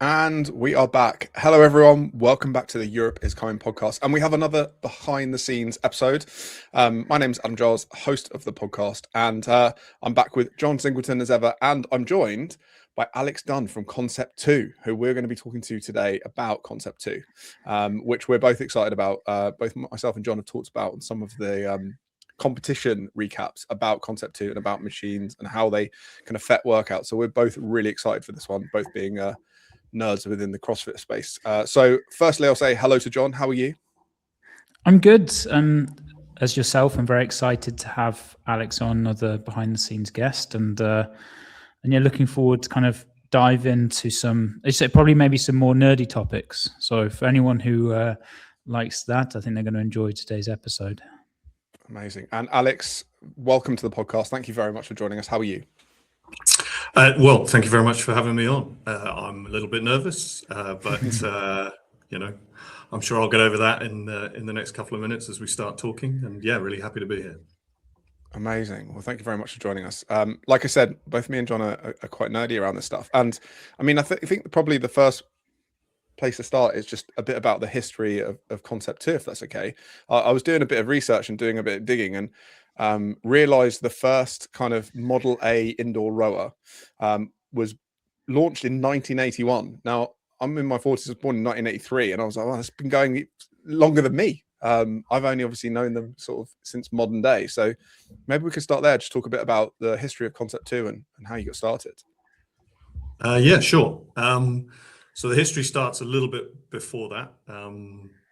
And we are back. Hello, everyone. Welcome back to the Europe is Coming podcast. And we have another behind the scenes episode. My name is Adam Giles, host of the podcast. And I'm back with John Singleton as ever. And I'm joined by Alex Dunne from Concept2, who we're going to be talking to today about Concept2, which we're both excited about. Both myself and John have talked about on some of the competition recaps about Concept2 and about machines and how they can affect workouts. So we're both really excited for this one, both being nerds within the CrossFit space. So firstly, I'll say hello to John. How are you? I'm good. As yourself, I'm very excited to have Alex on, another behind the scenes guest, and yeah, looking forward to kind of dive into probably maybe some more nerdy topics. So for anyone who likes that, I think they're going to enjoy today's episode. Amazing. And Alex, welcome to the podcast. Thank you very much for joining us. How are you? Well, thank you very much for having me on. I'm a little bit nervous, but you know, I'm sure I'll get over that in the next couple of minutes as we start talking. And yeah, really happy to be here. Amazing. Well, thank you very much for joining us. Like I said, both me and John are quite nerdy around this stuff. And I mean, I think probably the first place to start is just a bit about the history of Concept2, if that's okay. I was doing a bit of research and doing a bit of digging, and realized the first kind of Model A indoor rower was launched in 1981. Now, I'm in my 40s, I was born in 1983, and I was like, well, it's been going longer than me. I've only obviously known them sort of since modern day. So maybe we could start there, just talk a bit about the history of Concept2 and how you got started. Yeah, sure. So the history starts a little bit before that.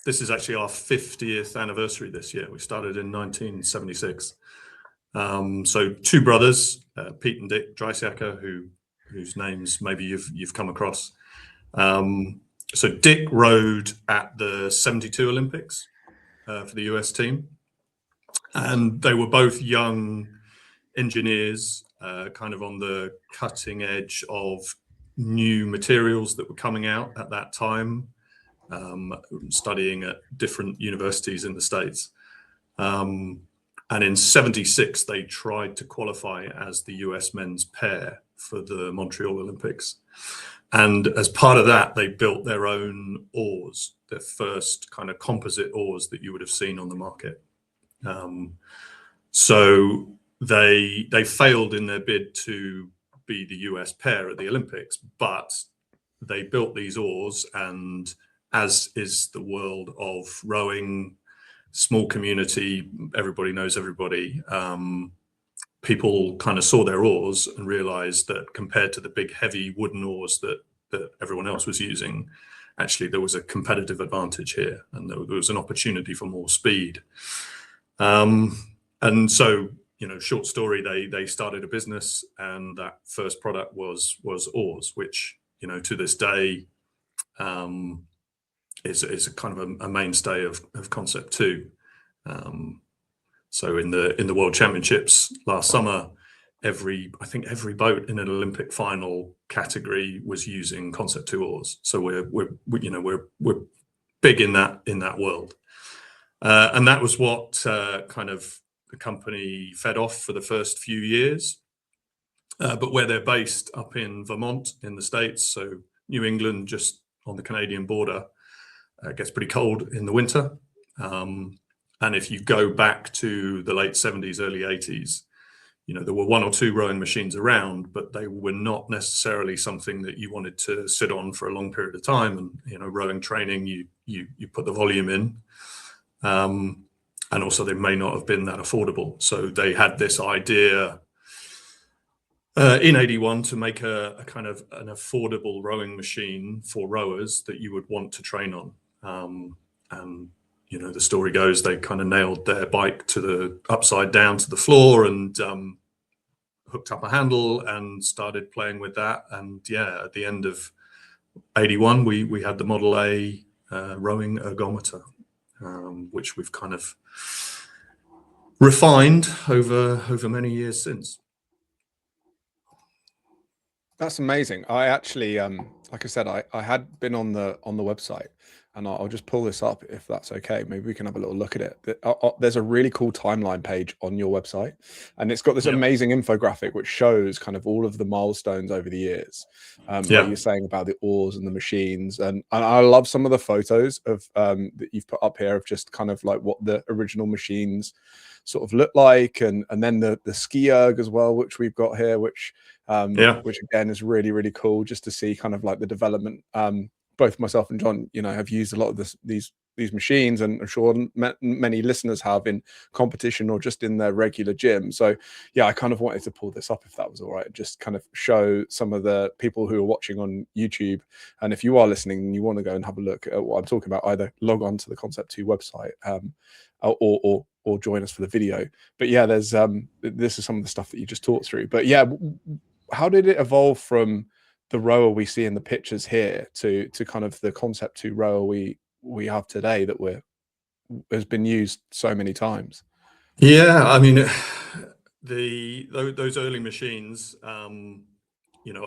This is actually our 50th anniversary this year. We started in 1976. So two brothers, Pete and Dick Dreisiacker, whose names maybe you've come across. So Dick rode at the 72 Olympics for the US team, and they were both young engineers, kind of on the cutting edge of new materials that were coming out at that time, studying at different universities in the States. And in 76, they tried to qualify as the US men's pair for the Montreal Olympics. And as part of that, they built their own oars, their first kind of composite oars that you would have seen on the market. So they failed in their bid to be the US pair at the Olympics, but they built these oars, and as is the world of rowing, small community, everybody knows everybody, people kind of saw their oars and realized that compared to the big heavy wooden oars that everyone else was using, actually there was a competitive advantage here, and there was an opportunity for more speed. And so, you know, short story, they started a business, and that first product was oars, which, you know, to this day is a kind of a mainstay of Concept2. So in the World Championships last summer, I think every boat in an Olympic final category was using Concept2 oars. So we're big in that world, and that was what kind of the company fed off for the first few years. But where they're based up in Vermont in the States, so New England, just on the Canadian border, it gets pretty cold in the winter. And if you go back to the late 70s, early 80s, you know, there were one or two rowing machines around, but they were not necessarily something that you wanted to sit on for a long period of time. And, you know, rowing training, you put the volume in. And also they may not have been that affordable. So they had this idea in 81 to make a kind of an affordable rowing machine for rowers that you would want to train on. And, you know, the story goes, they kind of nailed their bike to the upside down to the floor and hooked up a handle and started playing with that. And yeah, at the end of 81, we had the Model A rowing ergometer, which we've kind of refined over many years since. That's amazing. I actually, like I said, I had been on the website, and I'll just pull this up if that's okay. Maybe we can have a little look at it. There's a really cool timeline page on your website, and it's got this amazing infographic which shows kind of all of the milestones over the years. Like you're saying about the oars and the machines, and I love some of the photos of that you've put up here of just kind of like what the original machines sort of look like, and then the StrengthErg as well, which we've got here, which again is really, really cool just to see kind of like the development. Both myself and John, have used a lot of these machines, and I'm sure many listeners have in competition or just in their regular gym. So yeah, I kind of wanted to pull this up if that was all right, just kind of show some of the people who are watching on YouTube. And if you are listening and you want to go and have a look at what I'm talking about, either log on to the Concept2 website or join us for the video. But yeah, there's this is some of the stuff that you just talked through. But yeah, how did it evolve from the rower we see in the pictures here to kind of the Concept2 rower we have today that has been used so many times? Yeah, I mean, those early machines,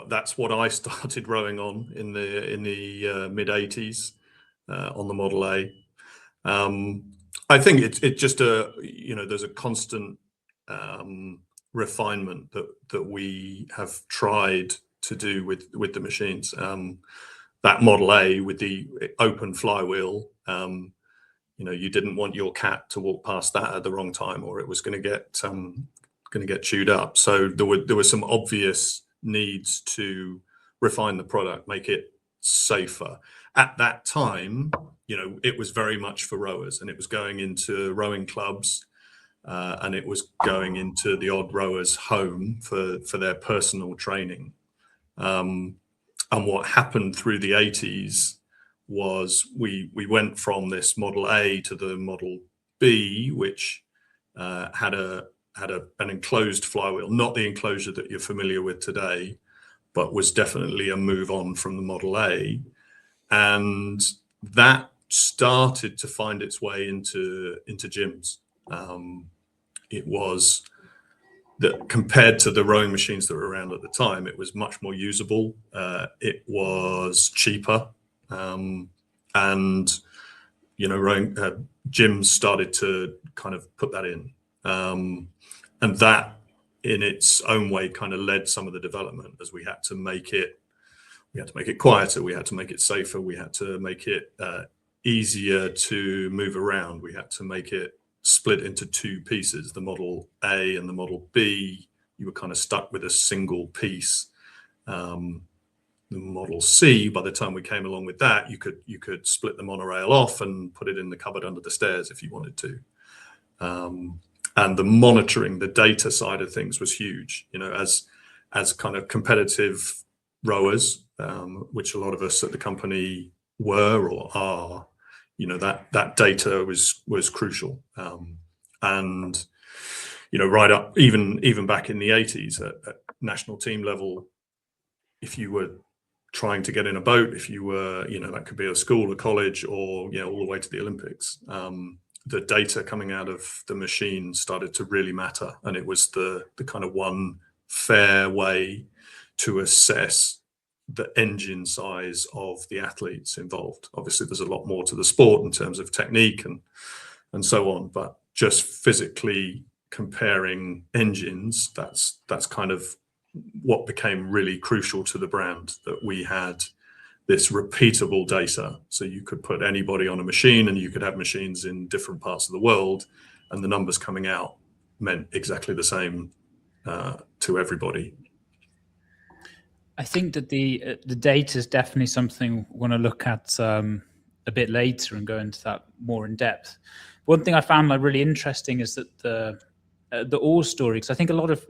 that's what I started rowing on in the mid 80s on the Model A. I think it's just there's a constant refinement that we have tried to do with the machines. That Model A with the open flywheel, you didn't want your cat to walk past that at the wrong time, or it was going to get chewed up. So there were some obvious needs to refine the product, make it safer. At that time, it was very much for rowers, and it was going into rowing clubs, and it was going into the odd rower's home for their personal training. And what happened through the 80s was we went from this Model A to the Model B, which had an enclosed flywheel, not the enclosure that you're familiar with today, but was definitely a move on from the Model A. And that started to find its way into gyms. It was that compared to the rowing machines that were around at the time, it was much more usable. It was cheaper, and rowing gyms started to kind of put that in, and that in its own way kind of led some of the development, as we had to make it quieter, we had to make it safer, we had to make it easier to move around, we had to make it split into two pieces, the Model A and the Model B. You were kind of stuck with a single piece. The Model C, by the time we came along with that, you could split the monorail off and put it in the cupboard under the stairs if you wanted to. And the monitoring, the data side of things was huge. As kind of competitive rowers, which a lot of us at the company were or are, that data was crucial. And right up even back in the 80s at national team level, if you were trying to get in a boat, if you were, that could be a school, a college, or all the way to the Olympics, the data coming out of the machine started to really matter, and it was the kind of one fair way to assess the engine size of the athletes involved. Obviously, there's a lot more to the sport in terms of technique and so on, but just physically comparing engines, that's kind of what became really crucial to the brand, that we had this repeatable data. So you could put anybody on a machine, and you could have machines in different parts of the world, and the numbers coming out meant exactly the same to everybody. I think that the data is definitely something we want to look at a bit later and go into that more in depth. One thing I found really interesting is that the oars story, because I think a lot of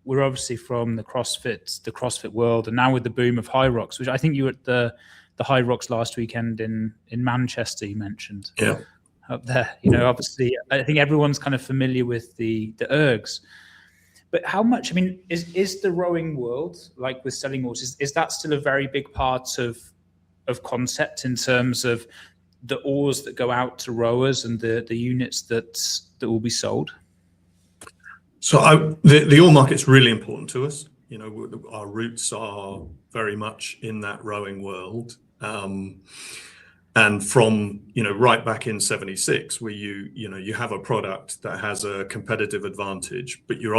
we're obviously from the CrossFit world, and now with the boom of High Rocks, which I think you were at the High Rocks last weekend in Manchester, you mentioned. Yeah. Up there, obviously I think everyone's kind of familiar with the ergs. But how much, is the rowing world, like with selling oars, is that still a very big part of Concept in terms of the oars that go out to rowers and the units that will be sold? So the oar market's really important to us. You know, our roots are very much in that rowing world. And from, you know, right back in 76, where you have a product that has a competitive advantage, but you're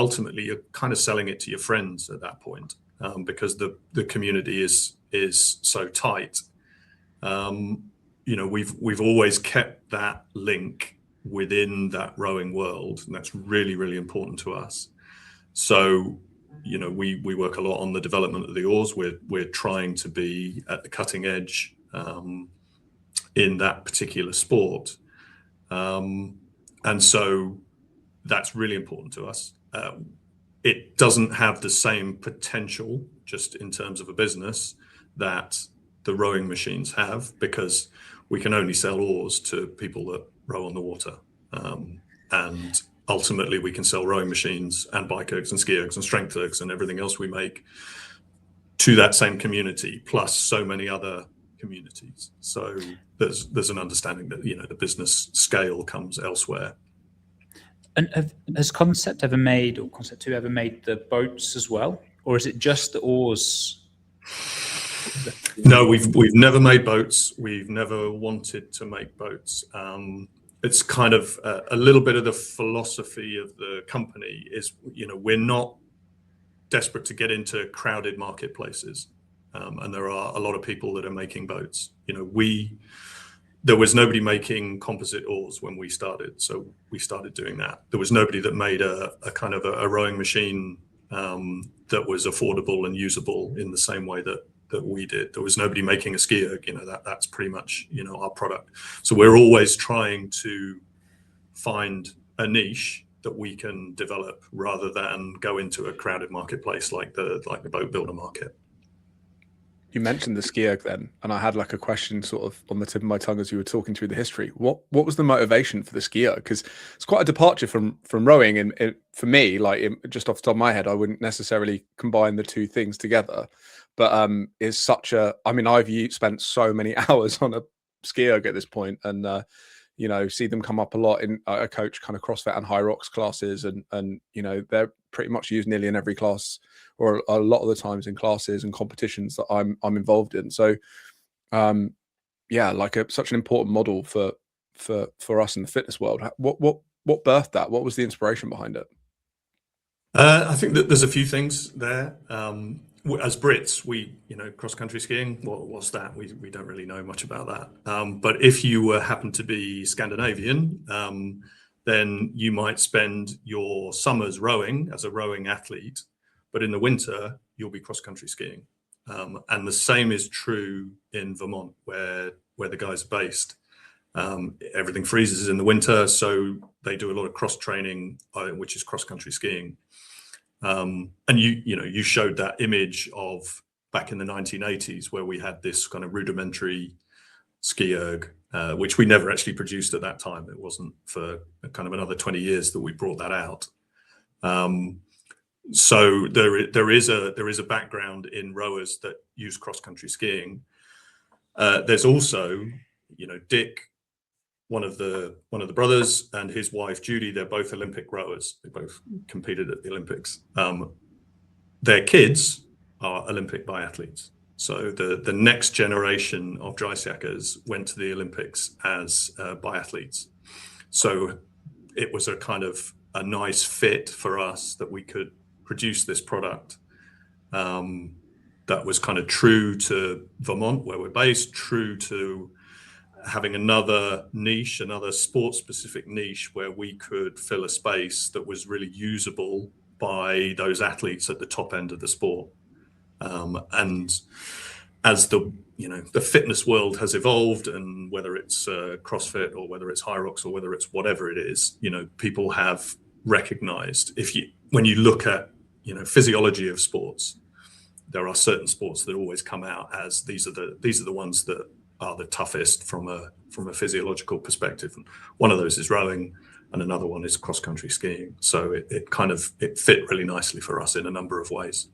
kind of selling it to your friends at that point, because the community is so tight. You know, we've always kept that link within that rowing world, and that's really, really important to us. So, you know, we work a lot on the development of the oars. We're trying to be at the cutting edge in that particular sport, and so that's really important to us. It doesn't have the same potential, just in terms of a business, that the rowing machines have, because we can only sell oars to people that row on the water, and ultimately we can sell rowing machines and BikeErgs and SkiErgs and StrengthErgs and everything else we make to that same community, plus so many other communities. So there's an understanding that, you know, the business scale comes elsewhere. And has Concept ever made, or Concept2 ever made, the boats as well, or is it just the oars? No, we've never made boats. We've never wanted to make boats. It's kind of a little bit of the philosophy of the company is, you know, we're not desperate to get into crowded marketplaces. And there are a lot of people that are making boats. You know, there was nobody making composite oars when we started, so we started doing that. There was nobody that made a kind of a rowing machine that was affordable and usable in the same way that we did. There was nobody making a SkiErg. You know, that's pretty much, you know, our product. So we're always trying to find a niche that we can develop rather than go into a crowded marketplace like the boat builder market. You mentioned the SkiErg then, and I had like a question sort of on the tip of my tongue as you were talking through the history. What was the motivation for the SkiErg? Because it's quite a departure from rowing, and for me, like just off the top of my head, I wouldn't necessarily combine the two things together. But is such a, I mean, I've spent so many hours on a SkiErg at this point, and you know, see them come up a lot in I coach kind of CrossFit and high rocks classes, and you know, they're pretty much used nearly in every class, or a lot of the times in classes and competitions that I'm involved in. So yeah, like such an important model for us in the fitness world. What birthed that? What was the inspiration behind it? I think that there's a few things there. As Brits, you know, cross-country skiing, what's that? We don't really know much about that. But if you happen to be Scandinavian, then you might spend your summers rowing as a rowing athlete, but in the winter, you'll be cross-country skiing. And the same is true in Vermont, where the guys are based. Everything freezes in the winter, so they do a lot of cross-training, which is cross-country skiing. And you know, you showed that image of back in the 1980s where we had this kind of rudimentary SkiErg, which we never actually produced at that time. It wasn't for kind of another 20 years that we brought that out. So there is a background in rowers that use cross-country skiing. There's also, you know, Dick, one of the brothers, and his wife Judy, they're both Olympic rowers. They both competed at the Olympics. Their kids are Olympic biathletes. So the next generation of drysackers went to the Olympics as biathletes. So it was a kind of a nice fit for us that we could produce this product that was kind of true to Vermont, where we're based, true to having another niche, another sports-specific niche where we could fill a space that was really usable by those athletes at the top end of the sport. And as the fitness world has evolved, and whether it's CrossFit or whether it's high rocks or whether it's whatever it is, you know, people have recognized, when you look at, you know, physiology of sports, there are certain sports that always come out as these are the ones that are the toughest from a physiological perspective. And one of those is rowing, and another one is cross-country skiing. So it fit really nicely for us in a number of ways.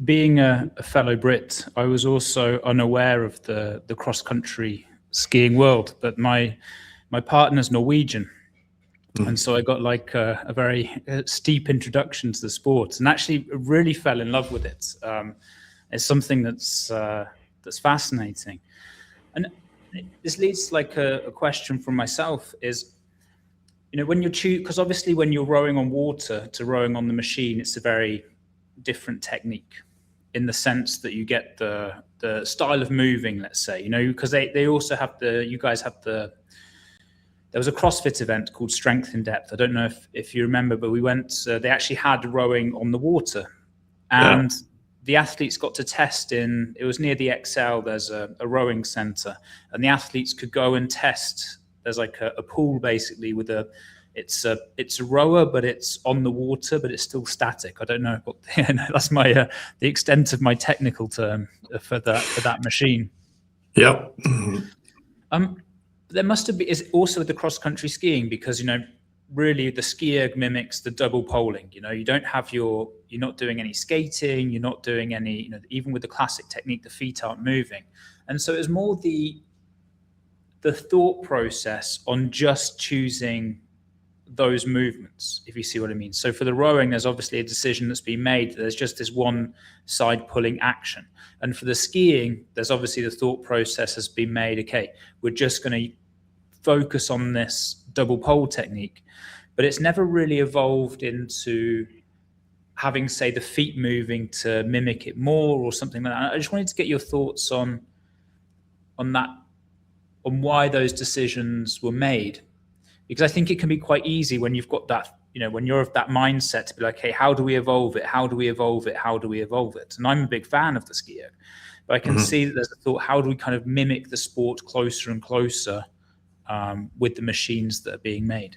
Being a fellow Brit, I was also unaware of the cross-country skiing world, but my partner's Norwegian, And so I got like a very steep introduction to the sport, and actually really fell in love with it. It's something that's fascinating. And this leads to like a question from myself is, when you choose, because obviously when you're rowing on water to rowing on the machine, it's a very different technique in the sense that you get the style of moving, let's say, because they also have you guys have there was a CrossFit event called Strength in Depth. I don't know if you remember, but we went, they actually had rowing on the water, and the athletes got to test it was near the Excel, there's a rowing center, and the athletes could go and test. There's like a pool basically with it's a rower, but it's on the water, but it's still static. I don't know what that's the extent of my technical term for that machine. Yep. There must have been is also with the cross country skiing, because really the StrengthErg mimics the double poling. You don't have you're not doing any skating, you're not doing any, even with the classic technique, the feet aren't moving. And so it's more the thought process on just choosing those movements, if you see what I mean. So for the rowing, there's obviously a decision that's been made. There's just this one side pulling action. And for the skiing, there's obviously the thought process has been made. Okay, we're just going to focus on this double pole technique, but it's never really evolved into having, say, the feet moving to mimic it more or something like that. I just wanted to get your thoughts on that, on why those decisions were made. Because I think it can be quite easy when you've got that, when you're of that mindset to be like, hey, how do we evolve it? How do we evolve it? How do we evolve it? And I'm a big fan of the StrengthErg, but I can see that there's a thought, how do we kind of mimic the sport closer and closer with the machines that are being made?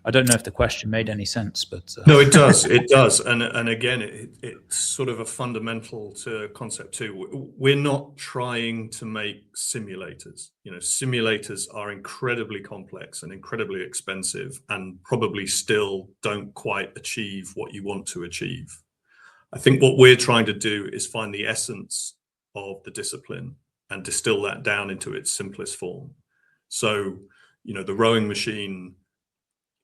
I don't know if the question made any sense, but no, it does. It does. And again, it's sort of a fundamental to Concept2. We're not trying to make simulators. Simulators are incredibly complex and incredibly expensive, and probably still don't quite achieve what you want to achieve. I think what we're trying to do is find the essence of the discipline and distill that down into its simplest form. So, the rowing machine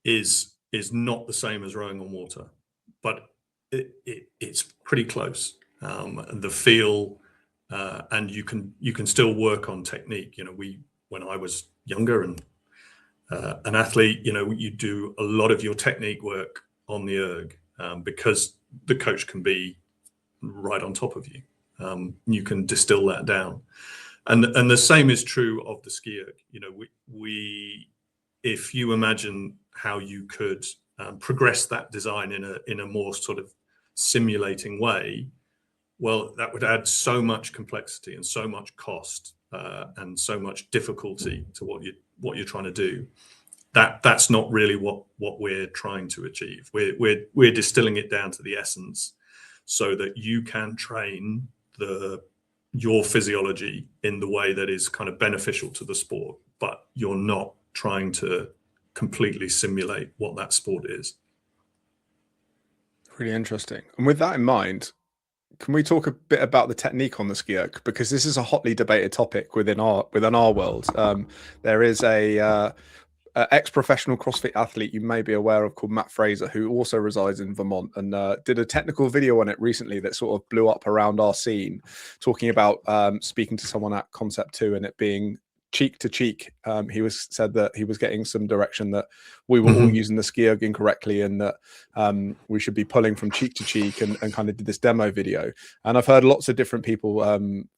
is not the same as rowing on water, but it's pretty close. The feel, and you can still work on technique. When I was younger and an athlete, you do a lot of your technique work on the erg, because the coach can be right on top of you. You can distill that down, and the same is true of the StrengthErg. If you imagine how you could progress that design in a more sort of simulating way, well, that would add so much complexity and so much cost and so much difficulty to what you're trying to do. That's not really what we're trying to achieve. We're distilling it down to the essence, so that you can train your physiology in the way that is kind of beneficial to the sport, but you're not trying to completely simulate what that sport is. Really interesting. And with that in mind, can we talk a bit about the technique on the StrengthErg? Because this is a hotly debated topic within our world. There is a ex-professional CrossFit athlete you may be aware of called Matt Fraser, who also resides in Vermont, and did a technical video on it recently that sort of blew up around our scene, talking about speaking to someone at Concept2 and it being cheek to cheek. He said that he was getting some direction that we were all using the StrengthErg incorrectly, and that we should be pulling from cheek to cheek, and kind of did this demo video. And I've heard lots of different people,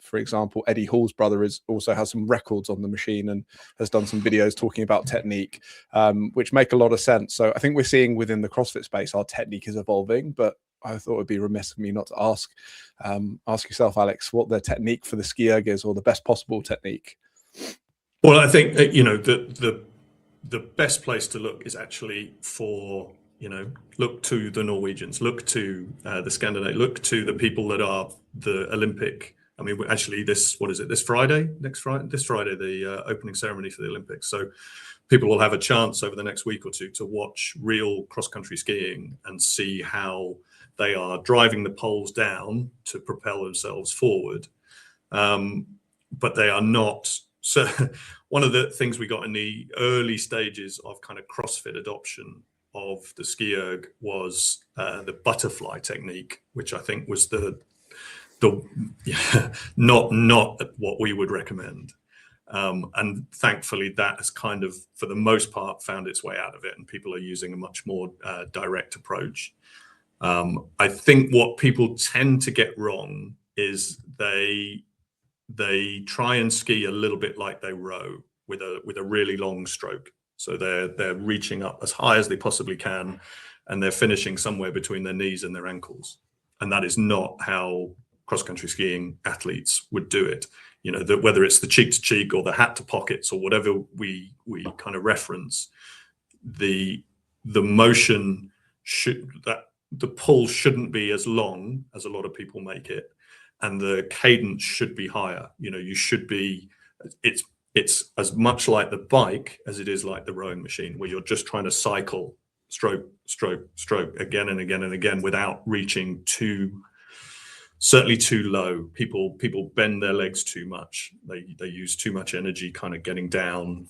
for example, Eddie Hall's brother also has some records on the machine and has done some videos talking about technique, which make a lot of sense. So I think we're seeing within the CrossFit space, our technique is evolving, but I thought it would be remiss of me not to ask yourself, Alex, what the technique for the StrengthErg is, or the best possible technique. Well, I think the best place to look is actually for, look to the Norwegians, look to the Scandinavians, look to the people that are the Olympic. I mean, actually, this Friday, the opening ceremony for the Olympics. So people will have a chance over the next week or two to watch real cross-country skiing and see how they are driving the poles down to propel themselves forward. But they are not so one of the things we got in the early stages of kind of CrossFit adoption of the SkiErg was the butterfly technique, which I think was not what we would recommend. And thankfully that has kind of, for the most part, found its way out of it, and people are using a much more direct approach. I think what people tend to get wrong is they try and ski a little bit like they row, with a really long stroke. So they're reaching up as high as they possibly can, and they're finishing somewhere between their knees and their ankles. And that is not how cross-country skiing athletes would do it. You know, whether it's the cheek to cheek or the hat to pockets or whatever we kind of reference, the motion the pull shouldn't be as long as a lot of people make it, and the cadence should be higher. You know, you should be, it's as much like the bike as it is like the rowing machine, where you're just trying to cycle stroke, stroke, stroke again and again and again without reaching certainly too low. People bend their legs too much. They use too much energy kind of getting down.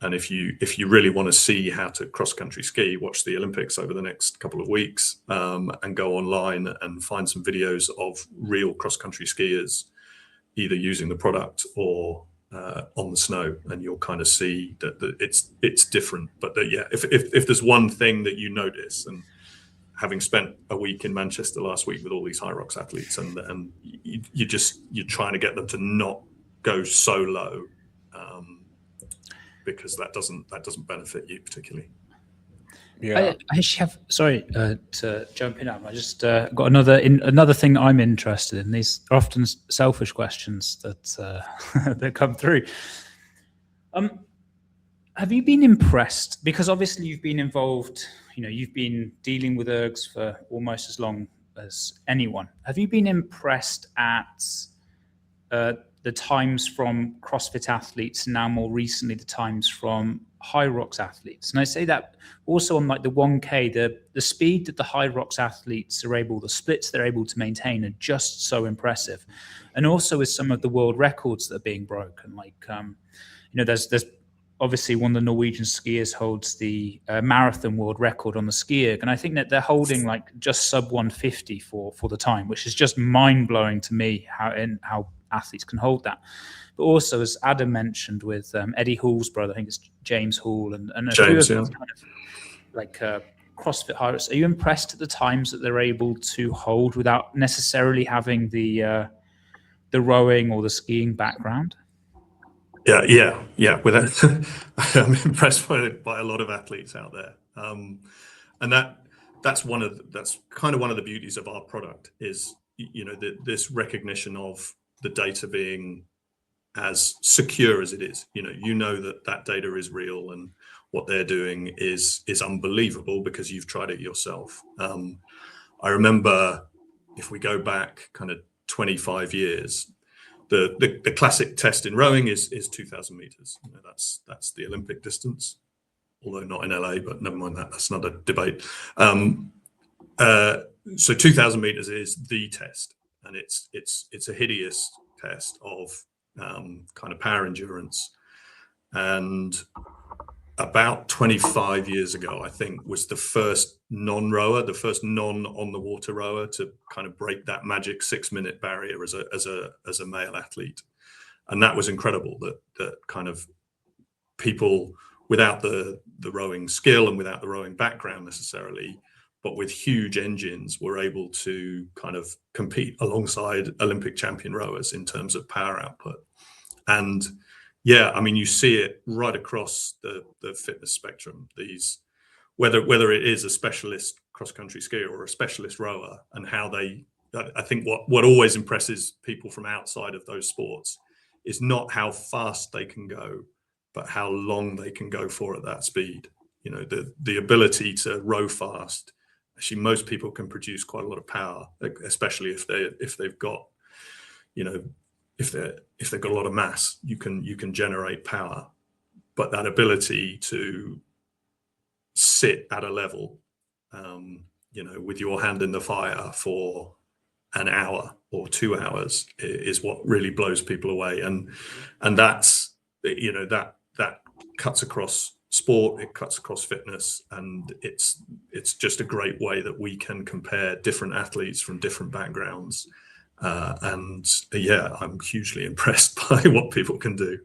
And if you really want to see how to cross-country ski, watch the Olympics over the next couple of weeks, and go online and find some videos of real cross-country skiers either using the product or on the snow, and you'll kind of see that it's different. But yeah, if there's one thing that you notice, and having spent a week in Manchester last week with all these Hyrox athletes, and you're trying to get them to not go so low, because that doesn't benefit you particularly. Yeah, I actually have, sorry to jump in. I just got another thing I'm interested in. These are often selfish questions that that come through. Have you been impressed? Because obviously you've been involved. You know, you've been dealing with ergs for almost as long as anyone. Have you been impressed at the times from CrossFit athletes, and now more recently the times from Hyrox athletes? And I say that also on like the 1K, the speed that the Hyrox athletes are able, the splits they're able to maintain are just so impressive. And also with some of the world records that are being broken, like you know, there's obviously one of the Norwegian skiers holds the marathon world record on the SkiErg, and I think that they're holding like just sub 150 for the time, which is just mind blowing to me how athletes can hold that. But also, as Adam mentioned, with Eddie Hall's brother, I think it's James Hall, and a few of these kind of like CrossFit Hyrox. Are you impressed at the times that they're able to hold without necessarily having the rowing or the skiing background? Yeah. With that, I'm impressed by a lot of athletes out there, and that's kind of one of the beauties of our product is, you know, this recognition of the data being as secure as it is. You know that data is real, and what they're doing is unbelievable because you've tried it yourself. I remember, if we go back kind of 25 years. The classic test in rowing is 2,000 meters. You know, that's the Olympic distance, although not in LA, but never mind that. That's another debate. So 2,000 meters is the test, and it's a hideous test of kind of power endurance. And about 25 years ago, I think, was the first non-rower, the first non-on-the-water rower to kind of break that magic 6-minute barrier as a male athlete. And that was incredible, that kind of people without the rowing skill and without the rowing background necessarily, but with huge engines, were able to kind of compete alongside Olympic champion rowers in terms of power output. And yeah, I mean, you see it right across the fitness spectrum. These, whether it is a specialist cross-country skier or a specialist rower, and how I think what always impresses people from outside of those sports is not how fast they can go, but how long they can go for at that speed. You know, the ability to row fast. Actually, most people can produce quite a lot of power, especially if they've got, you know, if they've got a lot of mass, you can generate power. But that ability to sit at a level, you know, with your hand in the fire for an hour or 2 hours is what really blows people away. And that's, you know, that cuts across sport, it cuts across fitness, and it's just a great way that we can compare different athletes from different backgrounds. And yeah, I'm hugely impressed by what people can do.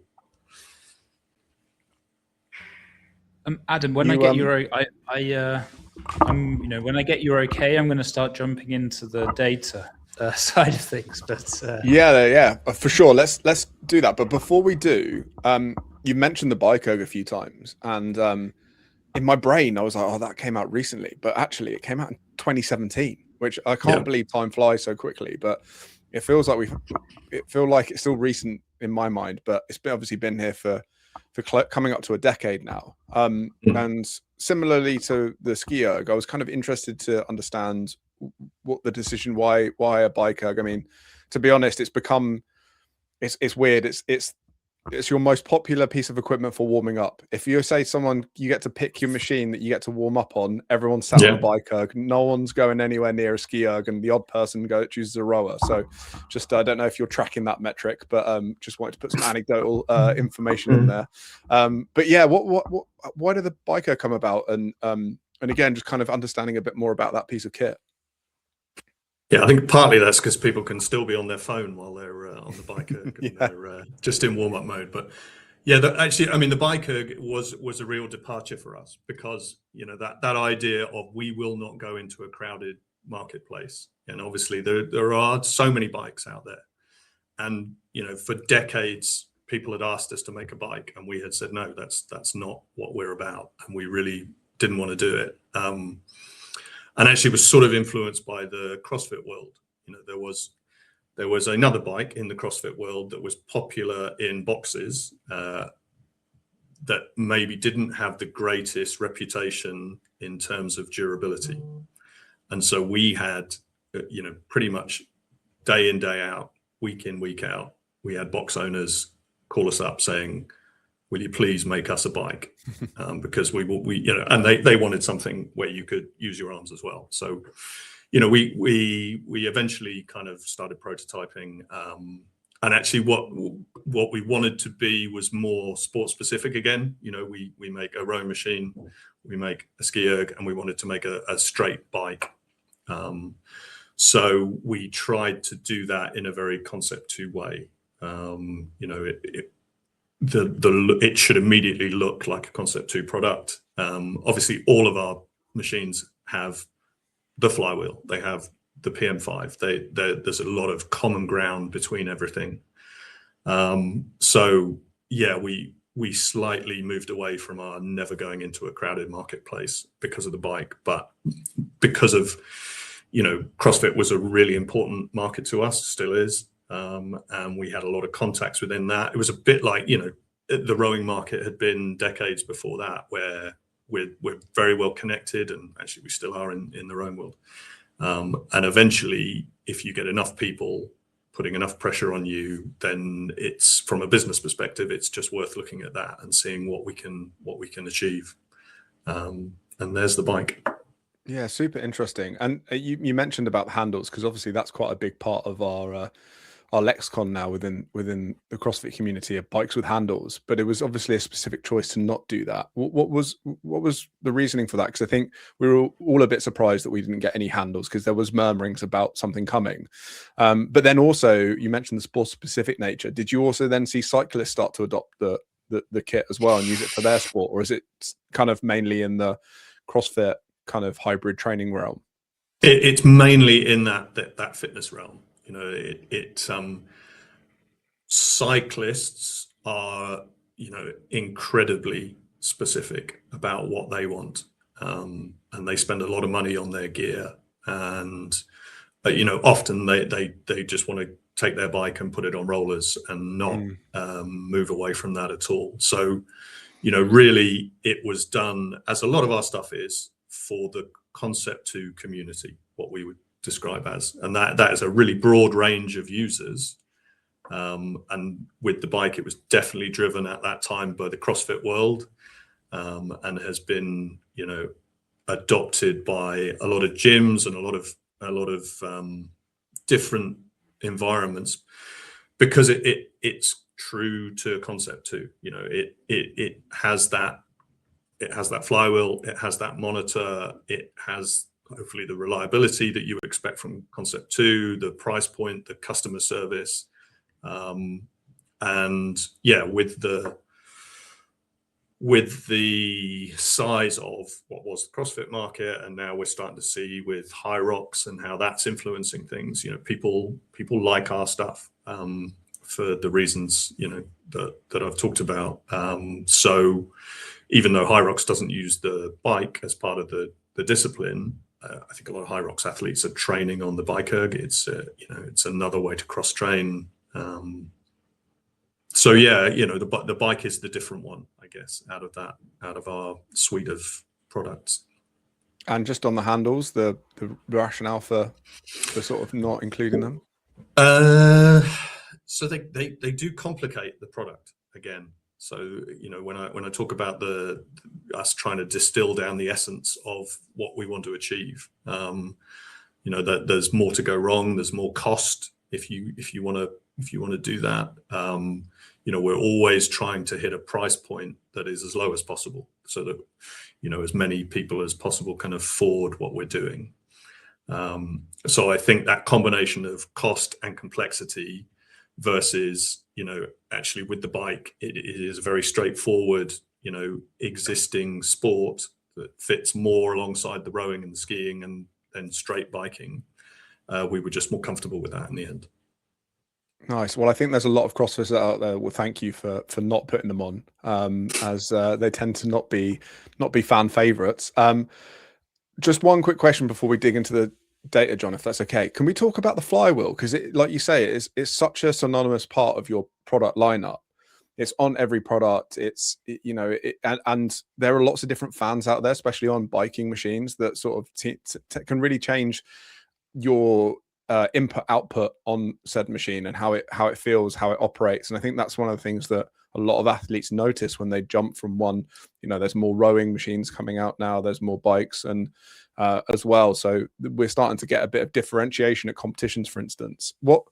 Adam, when I get your, when I get your okay, I'm going to start jumping into the data side of things. But yeah, for sure. Let's do that. But before we do, you mentioned the BikeErg a few times, and in my brain, I was like, oh, that came out recently, but actually, it came out in 2017, which I can't believe time flies so quickly. But it feels like it's still recent in my mind, but it's obviously been here for coming up to a decade now. And similarly to the StrengthErg, I was kind of interested to understand what the decision, why a BikeErg. I mean, to be honest, it's weird. It's your most popular piece of equipment for warming up. If you say someone, you get to pick your machine that you get to warm up on, everyone's sat on a BikeErg. No one's going anywhere near a StrengthErg, and the odd person chooses a rower. So just, I don't know if you're tracking that metric, but just wanted to put some anecdotal information in there. But yeah, why did the BikeErg come about? And again, just kind of understanding a bit more about that piece of kit. Yeah, I think partly that's because people can still be on their phone while they're on the BikeErg and they're just in warm-up mode. But yeah, actually, I mean, the BikeErg was a real departure for us because, you know, that idea of we will not go into a crowded marketplace. And obviously there are so many bikes out there. And, you know, for decades, people had asked us to make a bike and we had said, no, that's not what we're about. And we really didn't want to do it. And actually was sort of influenced by the CrossFit world. You know, there was another bike in the CrossFit world that was popular in boxes that maybe didn't have the greatest reputation in terms of durability. And so we had, you know, pretty much day in, day out, week in, week out, we had box owners call us up saying, will you please make us a bike? Because we you know, and they wanted something where you could use your arms as well. So, you know, we eventually kind of started prototyping, and actually what we wanted to be was more sport specific again. You know, we make a rowing machine, we make a StrengthErg, and we wanted to make a straight bike. So we tried to do that in a very Concept2 way. You know, it should immediately look like a Concept2 product. Obviously, all of our machines have the flywheel. They have the PM5. There's a lot of common ground between everything. So yeah, we slightly moved away from our never going into a crowded marketplace because of the bike, but because of, you know, CrossFit was a really important market to us, still is. And we had a lot of contacts within that. It was a bit like, you know, the rowing market had been decades before that, where we're very well connected, and actually we still are in the rowing world. And eventually, if you get enough people putting enough pressure on you, then it's, from a business perspective, it's just worth looking at that and seeing what we can achieve. And there's the bike. Yeah, super interesting. And you mentioned about handles, because obviously that's quite a big part of our lexicon now within the CrossFit community, of bikes with handles. But it was obviously a specific choice to not do that. What was the reasoning for that? Because I think we were all a bit surprised that we didn't get any handles, because there was murmurings about something coming. But then also you mentioned the sport specific nature. Did you also then see cyclists start to adopt the kit as well and use it for their sport, or is it kind of mainly in the CrossFit kind of hybrid training realm? It's mainly in that fitness realm. You know, cyclists are, you know, incredibly specific about what they want, and they spend a lot of money on their gear, and you know, often they just want to take their bike and put it on rollers and not move away from that at all. So, you know, really it was done, as a lot of our stuff is, for the Concept2 community, what we would describe as, and that is a really broad range of users. And with the bike, it was definitely driven at that time by the CrossFit world, and has been, you know, adopted by a lot of gyms and a lot of different environments, because it's true to Concept2. You know, it has that flywheel, it has that monitor, it has hopefully the reliability that you would expect from Concept2, the price point, the customer service, and yeah, with the size of what was the CrossFit market, and now we're starting to see with high rocks and how that's influencing things. You know, people like our stuff for the reasons, you know, that I've talked about. So even though high rocks doesn't use the bike as part of the discipline, I think a lot of high rocks athletes are training on the BikeErg. It's you know, it's another way to cross train. So yeah, you know, the bike is the different one, I guess, out of our suite of products. And just on the handles, the rationale for sort of not including them. So they do complicate the product again. So, you know, when I talk about us trying to distill down the essence of what we want to achieve, you know, that there's more to go wrong. There's more cost if you want to do that. You know, we're always trying to hit a price point that is as low as possible, so that, you know, as many people as possible can afford what we're doing. So I think that combination of cost and complexity versus, you know, actually with the bike, it is a very straightforward, you know, existing sport that fits more alongside the rowing and the skiing and straight biking. We were just more comfortable with that in the end. Nice. Well, I think there's a lot of CrossFitters out there. Well, thank you for not putting them on, as they tend to not be fan favorites. Just one quick question before we dig into the data, John, if that's okay. Can we talk about the flywheel? Because like you say, it's such a synonymous part of your product lineup. It's on every product. It's, you know, and there are lots of different fans out there, especially on biking machines, that sort of can really change your input output on said machine and how it feels, how it operates. And I think that's one of the things that a lot of athletes notice when they jump from one. You know, there's more rowing machines coming out now, there's more bikes and as well, so we're starting to get a bit of differentiation at competitions, for instance. What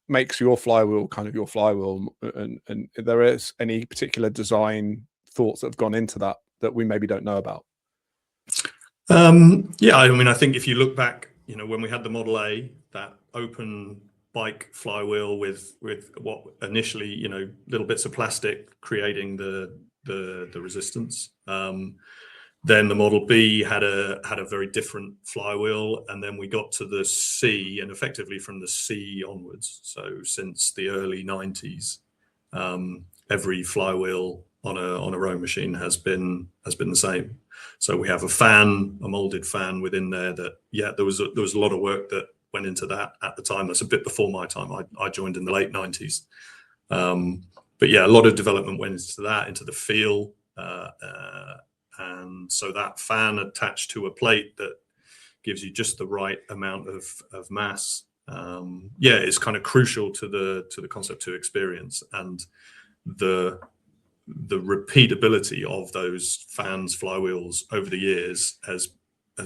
makes your flywheel kind of your flywheel, and if there is any particular design thoughts that have gone into that we maybe don't know about? Yeah, I mean, I think if you look back, you know, when we had the Model A, that open bike flywheel with what initially, you know, little bits of plastic creating the resistance. Then the Model B had a very different flywheel, and then we got to the C, and effectively from the C onwards. So since the early 90s, every flywheel on a rowing machine has been the same. So we have a molded fan within there that, yeah, there was a lot of work that went into that at the time. That's a bit before my time. I joined in the late 90s. But yeah, a lot of development went into that, into the feel. And so that fan attached to a plate that gives you just the right amount of mass, yeah, is kind of crucial to the Concept2 experience. And the repeatability of those fans, flywheels over the years has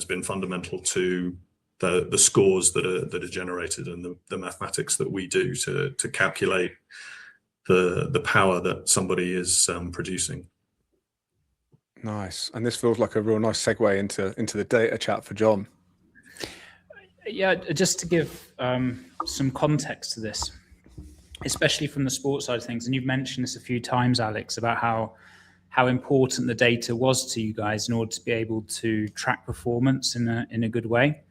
been fundamental to the scores that are generated, and the mathematics that we do to calculate the power that somebody is producing. Nice. And this feels like a real nice segue into the data chat for John. Yeah, just to give some context to this, especially from the sports side of things, and you've mentioned this a few times, Alex, about how important the data was to you guys in order to be able to track performance in a good way.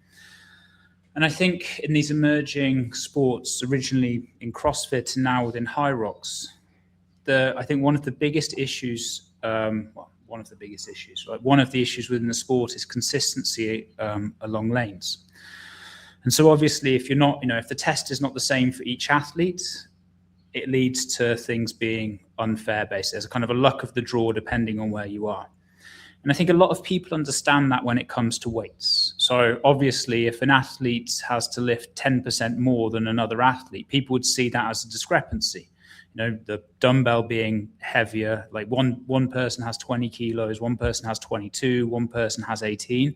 And I think in these emerging sports, originally in CrossFit and now within High Rocks, I think one of the biggest issues, one of the issues within the sport is consistency along lanes. And so obviously, if if the test is not the same for each athlete, it leads to things being unfair based. There's a kind of a luck of the draw depending on where you are. And I think a lot of people understand that when it comes to weights. So obviously, if an athlete has to lift 10% more than another athlete, people would see that as a discrepancy. You know, the dumbbell being heavier, like one person has 20 kilos, one person has 22, one person has 18.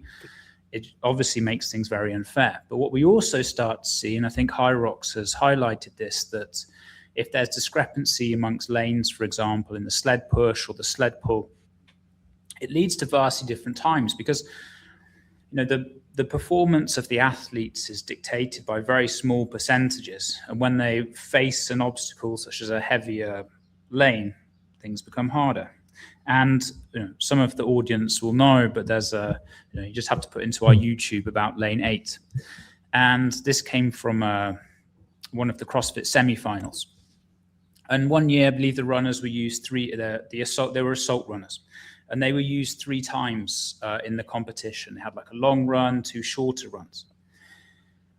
it obviously makes things very unfair. But what we also start to see, and I think Hyrox has highlighted this, that if there's discrepancy amongst lanes, for example, in the sled push or the sled pull, it leads to vastly different times, because the performance of the athletes is dictated by very small percentages. And when they face an obstacle such as a heavier lane, things become harder. And some of the audience will know, but there's you just have to put into our YouTube about lane 8. And this came from one of the CrossFit semi-finals. And one year, I believe the runners were used they were assault runners. And they were used 3 times in the competition. They had like a long run, 2 shorter runs.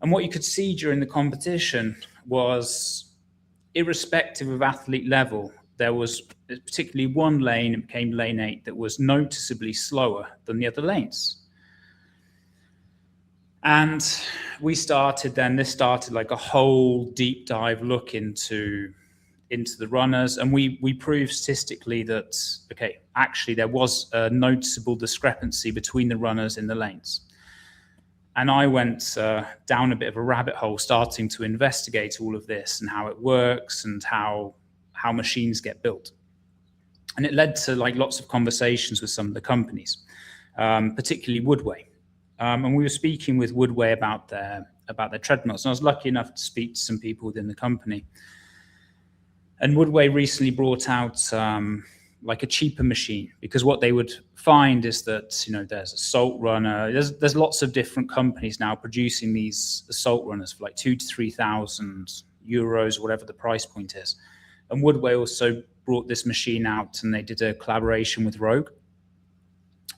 And what you could see during the competition was, irrespective of athlete level, there was particularly one lane, it became lane 8, that was noticeably slower than the other lanes. And this started like a whole deep dive look into the runners, and we proved statistically that, okay, actually there was a noticeable discrepancy between the runners in the lanes. And I went down a bit of a rabbit hole, starting to investigate all of this and how it works and how machines get built. And it led to like lots of conversations with some of the companies, particularly Woodway. And we were speaking with Woodway about their treadmills. And I was lucky enough to speak to some people within the company. And Woodway recently brought out like a cheaper machine, because what they would find is that there's Assault Runner. There's lots of different companies now producing these Assault Runners for like 2,000 to 3,000 euros, whatever the price point is. And Woodway also brought this machine out, and they did a collaboration with RowErg.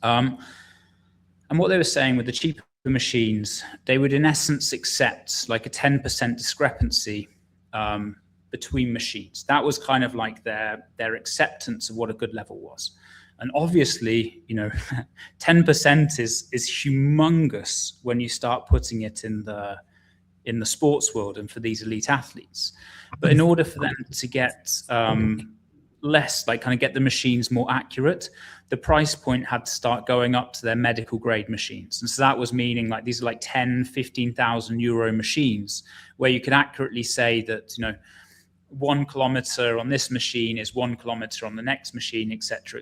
And what they were saying with the cheaper machines, they would in essence accept like a 10% discrepancy between machines. That was kind of like their acceptance of what a good level was. And obviously, 10% is humongous when you start putting it in the sports world and for these elite athletes. But in order for them to get less, like kind of get the machines more accurate, the price point had to start going up to their medical grade machines. And so that was meaning like these are like 10, 15,000 euro machines, where you could accurately say that, 1 kilometer on this machine is 1 kilometer on the next machine, et cetera,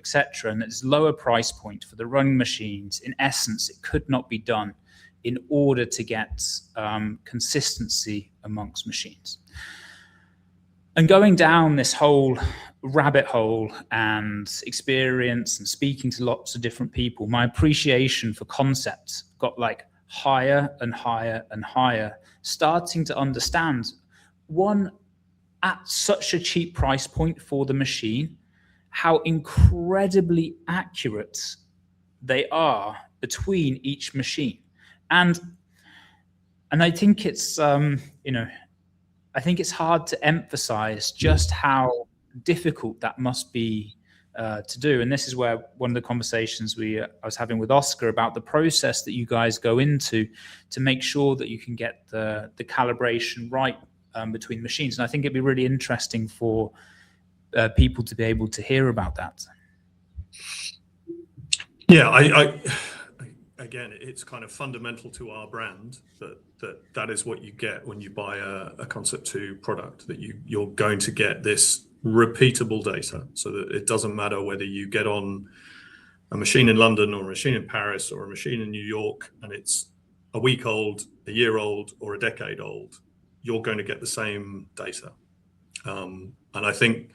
and it's lower price point for the running machines. In essence, it could not be done in order to get consistency amongst machines. And going down this whole rabbit hole and experience and speaking to lots of different people, my appreciation for Concept got like higher and higher and higher, starting to understand, one, at such a cheap price point for the machine, how incredibly accurate they are between each machine. And I think it's I think it's hard to emphasize just how difficult that must be to do. And this is where one of the conversations I was having with Oscar about the process that you guys go into to make sure that you can get the calibration right between machines. And I think it'd be really interesting for people to be able to hear about that. Yeah, I again, it's kind of fundamental to our brand that is what you get when you buy a Concept2 product, that you're going to get this repeatable data, so that it doesn't matter whether you get on a machine in London or a machine in Paris or a machine in New York and it's a week old, a year old, or a decade old, you're going to get the same data. And I think,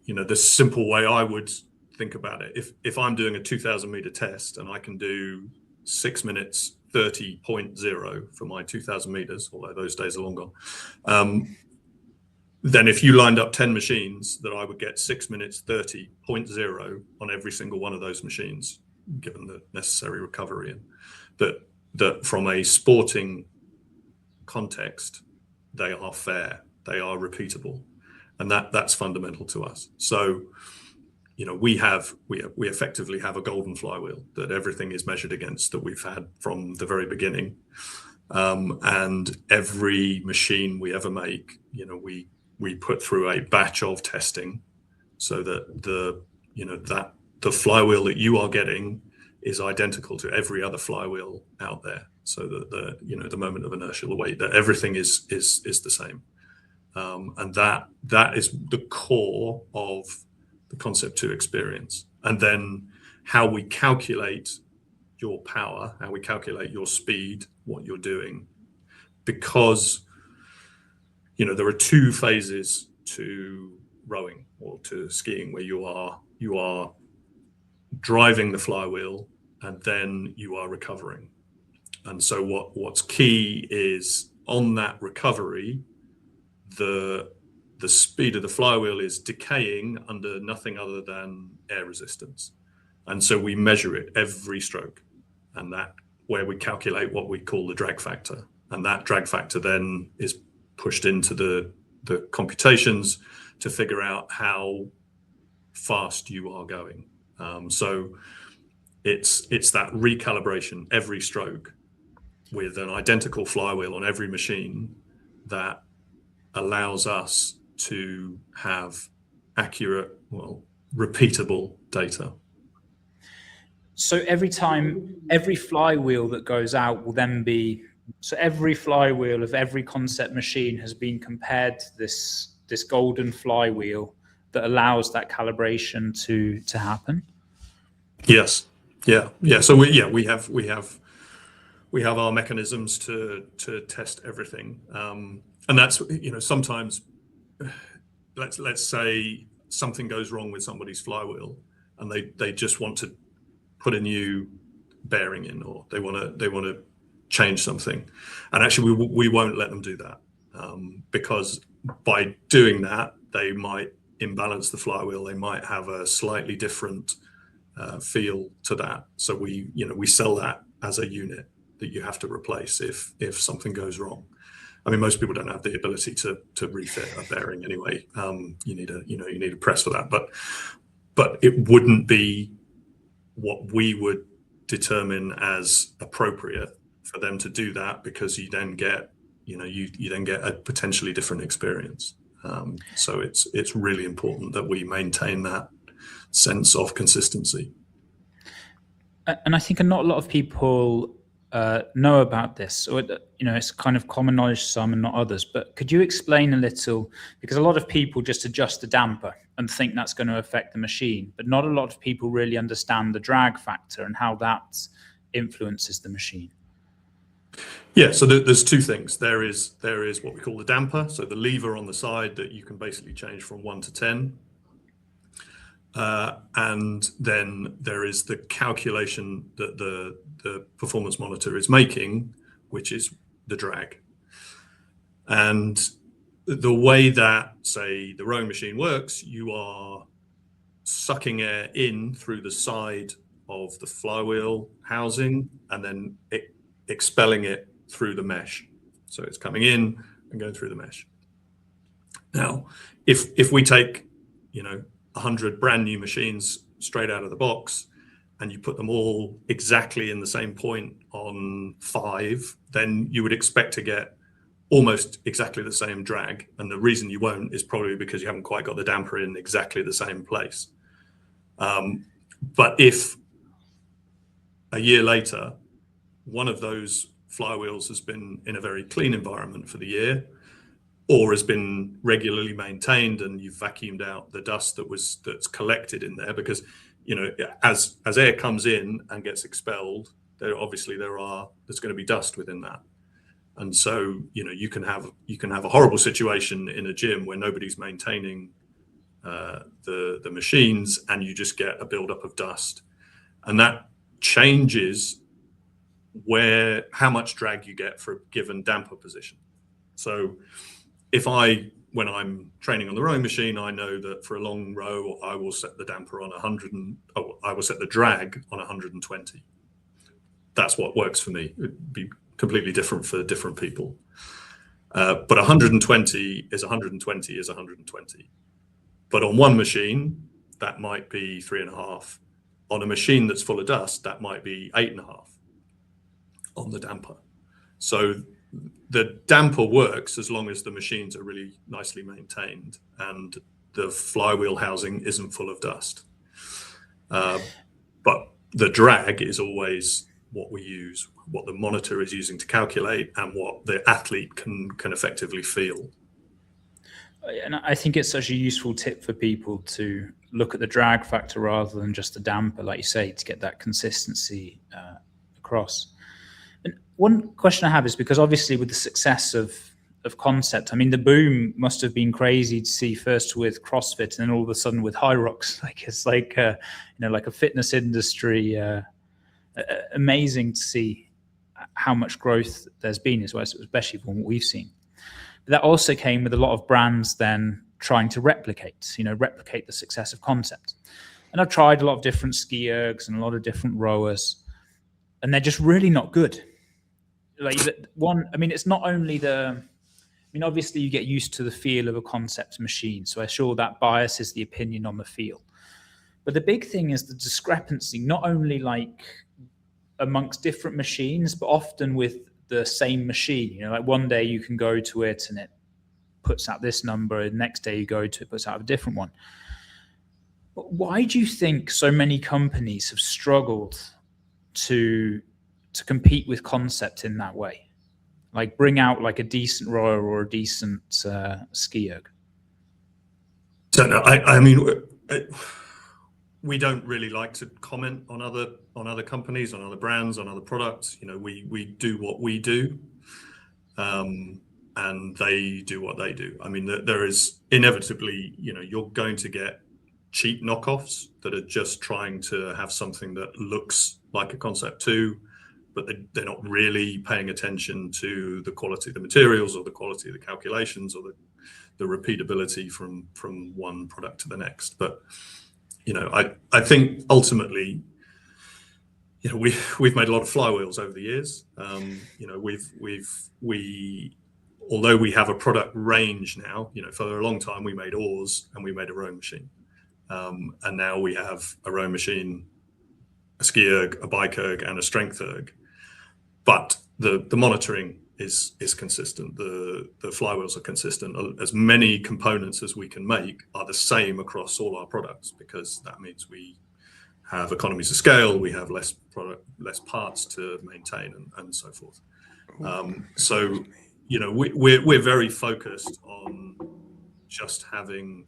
the simple way I would think about it, if I'm doing a 2,000 meter test and I can do 6 minutes 30.0 for my 2,000 meters, although those days are long gone, then if you lined up 10 machines, that I would get 6 minutes 30.0 on every single one of those machines, given the necessary recovery, and that from a sporting context, they are fair, they are repeatable, and that's fundamental to us. So, we effectively have a golden flywheel that everything is measured against, that we've had from the very beginning, and every machine we ever make, we put through a batch of testing, so that the flywheel that you are getting is identical to every other flywheel out there. So that the moment of inertial weight, that everything is the same, and that is the core of the Concept2 experience. And then how we calculate your power, how we calculate your speed, what you're doing, because there are two phases to rowing or to skiing, where you are driving the flywheel and then you are recovering. And so what's key is on that recovery, the speed of the flywheel is decaying under nothing other than air resistance. And so we measure it every stroke, and that where we calculate what we call the drag factor. And that drag factor then is pushed into the computations to figure out how fast you are going. So it's that recalibration every stroke with an identical flywheel on every machine that allows us to have accurate, repeatable data. So every flywheel that goes out will then be, so every flywheel of every concept machine has been compared to this golden flywheel that allows that calibration to happen. Yes. Yeah. So we have our mechanisms to test everything, and that's sometimes let's say something goes wrong with somebody's flywheel, and they just want to put a new bearing in, or they want to change something, and actually we won't let them do that, because by doing that they might imbalance the flywheel, they might have a slightly different feel to that. So we sell that as a unit that you have to replace if something goes wrong. I mean, most people don't have the ability to refit a bearing anyway. You need a press for that, but it wouldn't be what we would determine as appropriate for them to do that, because you then get a potentially different experience. So it's really important that we maintain that sense of consistency. And I think not a lot of people know about this, or it's kind of common knowledge to some and not others. But could you explain a little, because a lot of people just adjust the damper and think that's going to affect the machine, but not a lot of people really understand the drag factor and how that influences the machine. Yeah, so there's two things. There is what we call the damper, so the lever on the side that you can basically change from 1 to 10. And then there is the calculation that the performance monitor is making, which is the drag. And the way that, say, the rowing machine works, you are sucking air in through the side of the flywheel housing and then expelling it through the mesh. So it's coming in and going through the mesh. Now, if we take 100 brand new machines straight out of the box and you put them all exactly in the same point on 5, then you would expect to get almost exactly the same drag. And the reason you won't is probably because you haven't quite got the damper in exactly the same place. But if a year later, one of those flywheels has been in a very clean environment for the year, or has been regularly maintained, and you've vacuumed out the dust that's collected in there, because as air comes in and gets expelled, there's going to be dust within that. And so you can have a horrible situation in a gym where nobody's maintaining the machines, and you just get a buildup of dust, and that changes how much drag you get for a given damper position. So when I'm training on the rowing machine, I know that for a long row, I will set the damper on 100, I will set the drag on 120. That's what works for me. It'd be completely different for different people. But 120 is 120 is 120. But on one machine, that might be 3.5. On a machine that's full of dust, that might be 8.5 on the damper. So the damper works as long as the machines are really nicely maintained and the flywheel housing isn't full of dust. But the drag is always what we use, what the monitor is using to calculate, and what the athlete can effectively feel. And I think it's such a useful tip for people to look at the drag factor rather than just the damper, like you say, to get that consistency across. And one question I have is, because obviously with the success of Concept, I mean, the boom must have been crazy to see, first with CrossFit and then all of a sudden with High Rocks. Like, it's like like a fitness industry. Amazing to see how much growth there's been as well, especially from what we've seen. But that also came with a lot of brands then trying to replicate the success of Concept. And I've tried a lot of different ski ergs and a lot of different rowers, and they're just really not good. Like, it's not only obviously you get used to the feel of a Concept machine, so I'm sure that biases the opinion on the feel. But the big thing is the discrepancy, not only like amongst different machines, but often with the same machine. Like one day you can go to it and it puts out this number, and the next day you go to it, puts out a different one. But why do you think so many companies have struggled to compete with Concept in that way? Like bring out like a decent rower or a decent ski erg? So no, I mean, we don't really like to comment on other companies, on other brands, on other products. We do what we do, and they do what they do. I mean, there is inevitably, you're going to get cheap knockoffs that are just trying to have something that looks like a Concept2, but they're not really paying attention to the quality of the materials or the quality of the calculations or the repeatability from one product to the next. But I think ultimately, we've made a lot of flywheels over the years. Although we have a product range now, for a long time we made oars and we made a rowing machine, and now we have a rowing machine, a ski erg, a BikeErg, and a StrengthErg. But the monitoring is consistent. The flywheels are consistent. As many components as we can make are the same across all our products, because that means we have economies of scale, we have less parts to maintain, and so forth. So we're very focused on just having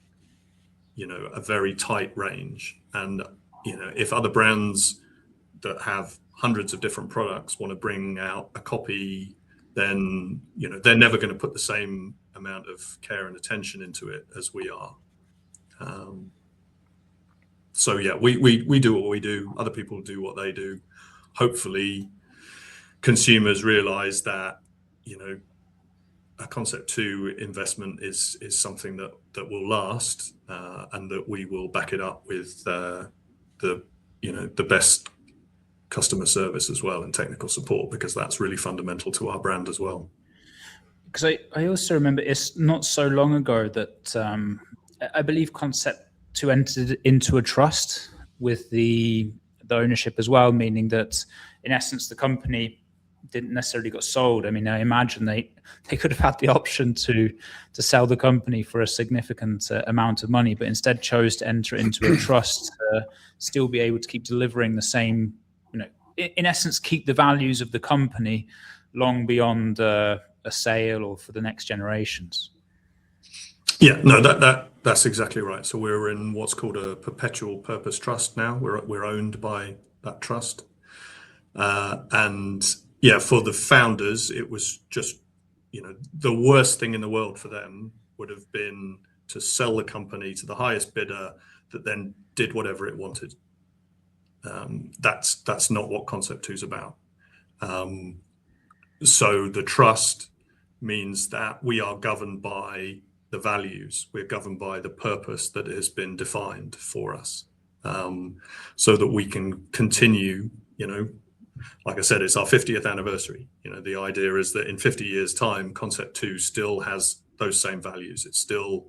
a very tight range. And if other brands that have hundreds of different products want to bring out a copy, then they're never going to put the same amount of care and attention into it as we are. So yeah, we do what we do. Other people do what they do. Hopefully, consumers realize that a Concept2 investment is something that will last, and that we will back it up with the best customer service as well and technical support, because that's really fundamental to our brand as well. Because I also remember it's not so long ago that I believe Concept2 entered into a trust with the ownership as well, meaning that in essence the company didn't necessarily got sold. I mean, I imagine they could have had the option to sell the company for a significant amount of money, but instead chose to enter into a trust to still be able to keep delivering the same, in essence, keep the values of the company long beyond a sale or for the next generations. Yeah, no, that's exactly right. So we're in what's called a perpetual purpose trust now. We're owned by that trust, and yeah, for the founders, it was just the worst thing in the world for them would have been to sell the company to the highest bidder that then did whatever it wanted. That's not what Concept2 is about. So the trust means that we are governed by the values. We're governed by the purpose that has been defined for us, so that we can continue. Like I said, it's our 50th anniversary. The idea is that in 50 years' time, Concept2 still has those same values. It's still